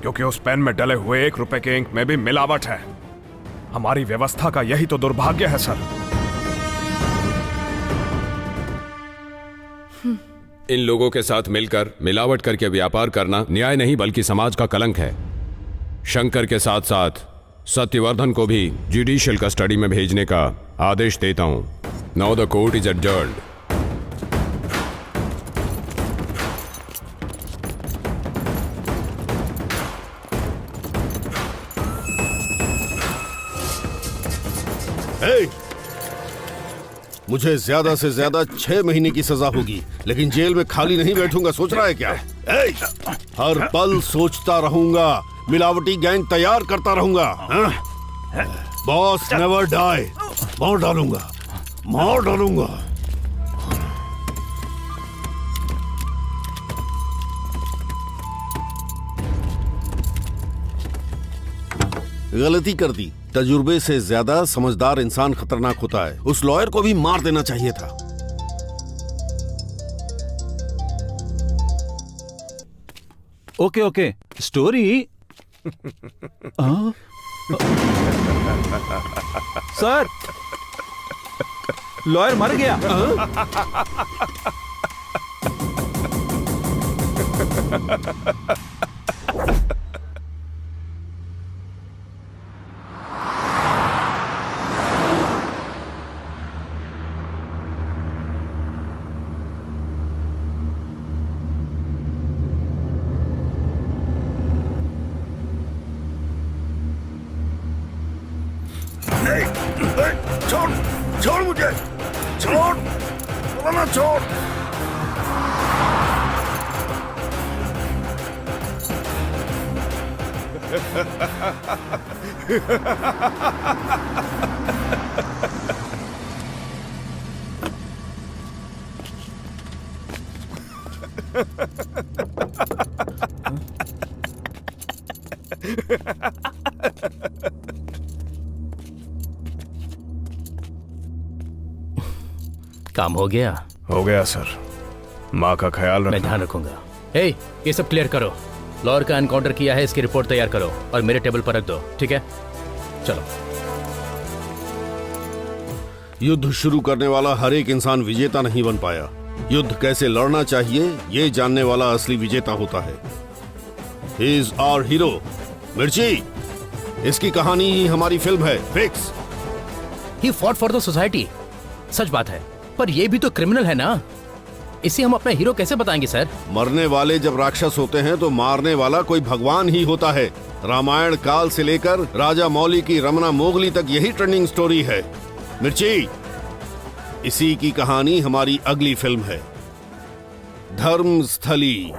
क्योंकि उस पेन में डले हुए 1 रुपए के इंक में भी मिलावट है। हमारी व्यवस्था का यही तो दुर्भाग्य है सर। इन लोगों के साथ मिलकर मिलावट करके व्यापार करना न्याय नहीं बल्कि समाज का कलंक है। शंकर के साथ साथ सत्यवर्धन को भी जुडिशियल कस्टडी में भेजने का आदेश देता हूं। Now the court is adjourned. मुझे ज्यादा से ज्यादा 6 महीने की सजा होगी, लेकिन जेल में खाली नहीं बैठूंगा। सोच रहा है क्या? हर पल सोचता रहूंगा, मिलावटी गैंग तैयार करता रहूंगा। Boss never die. मार डालूंगा, मार डालूंगा। गलती कर दी। तजुर्बे से ज्यादा समझदार इंसान खतरनाक होता है। उस लॉयर को भी मार देना चाहिए था। Okay okay, story sir, lawyer मर गया। छोड़, छोड़ मुझे, छोड़, बोला ना छोड़। काम हो गया? हो गया सर। माँ का ख्याल रखना। मैं ध्यान रखूंगा। हे, ये सब क्लियर करो। लॉयर का एनकाउंटर किया है, इसकी रिपोर्ट तैयार करो और मेरे टेबल पर रख दो, ठीक है? चलो। युद्ध शुरू करने वाला हर एक इंसान विजेता नहीं बन पाया। युद्ध कैसे लड़ना चाहिए ये जानने वाला असली विजेता होता है। He is our hero। मिर्ची, इसकी कहानी ही हमारी फिल्म है। Fix. He fought for the society। सच बात है, पर ये भी तो क्रिमिनल है ना। इसे हम अपना हीरो कैसे बताएंगे सर? मरने वाले जब राक्षस होते हैं तो मारने वाला कोई भगवान ही होता है। रामायण काल से लेकर राजा मौली की रमना मोगली तक यही ट्रेंडिंग स्टोरी है। मिर्ची, इसी की कहानी हमारी अगली फिल्म है, धर्मस्थली।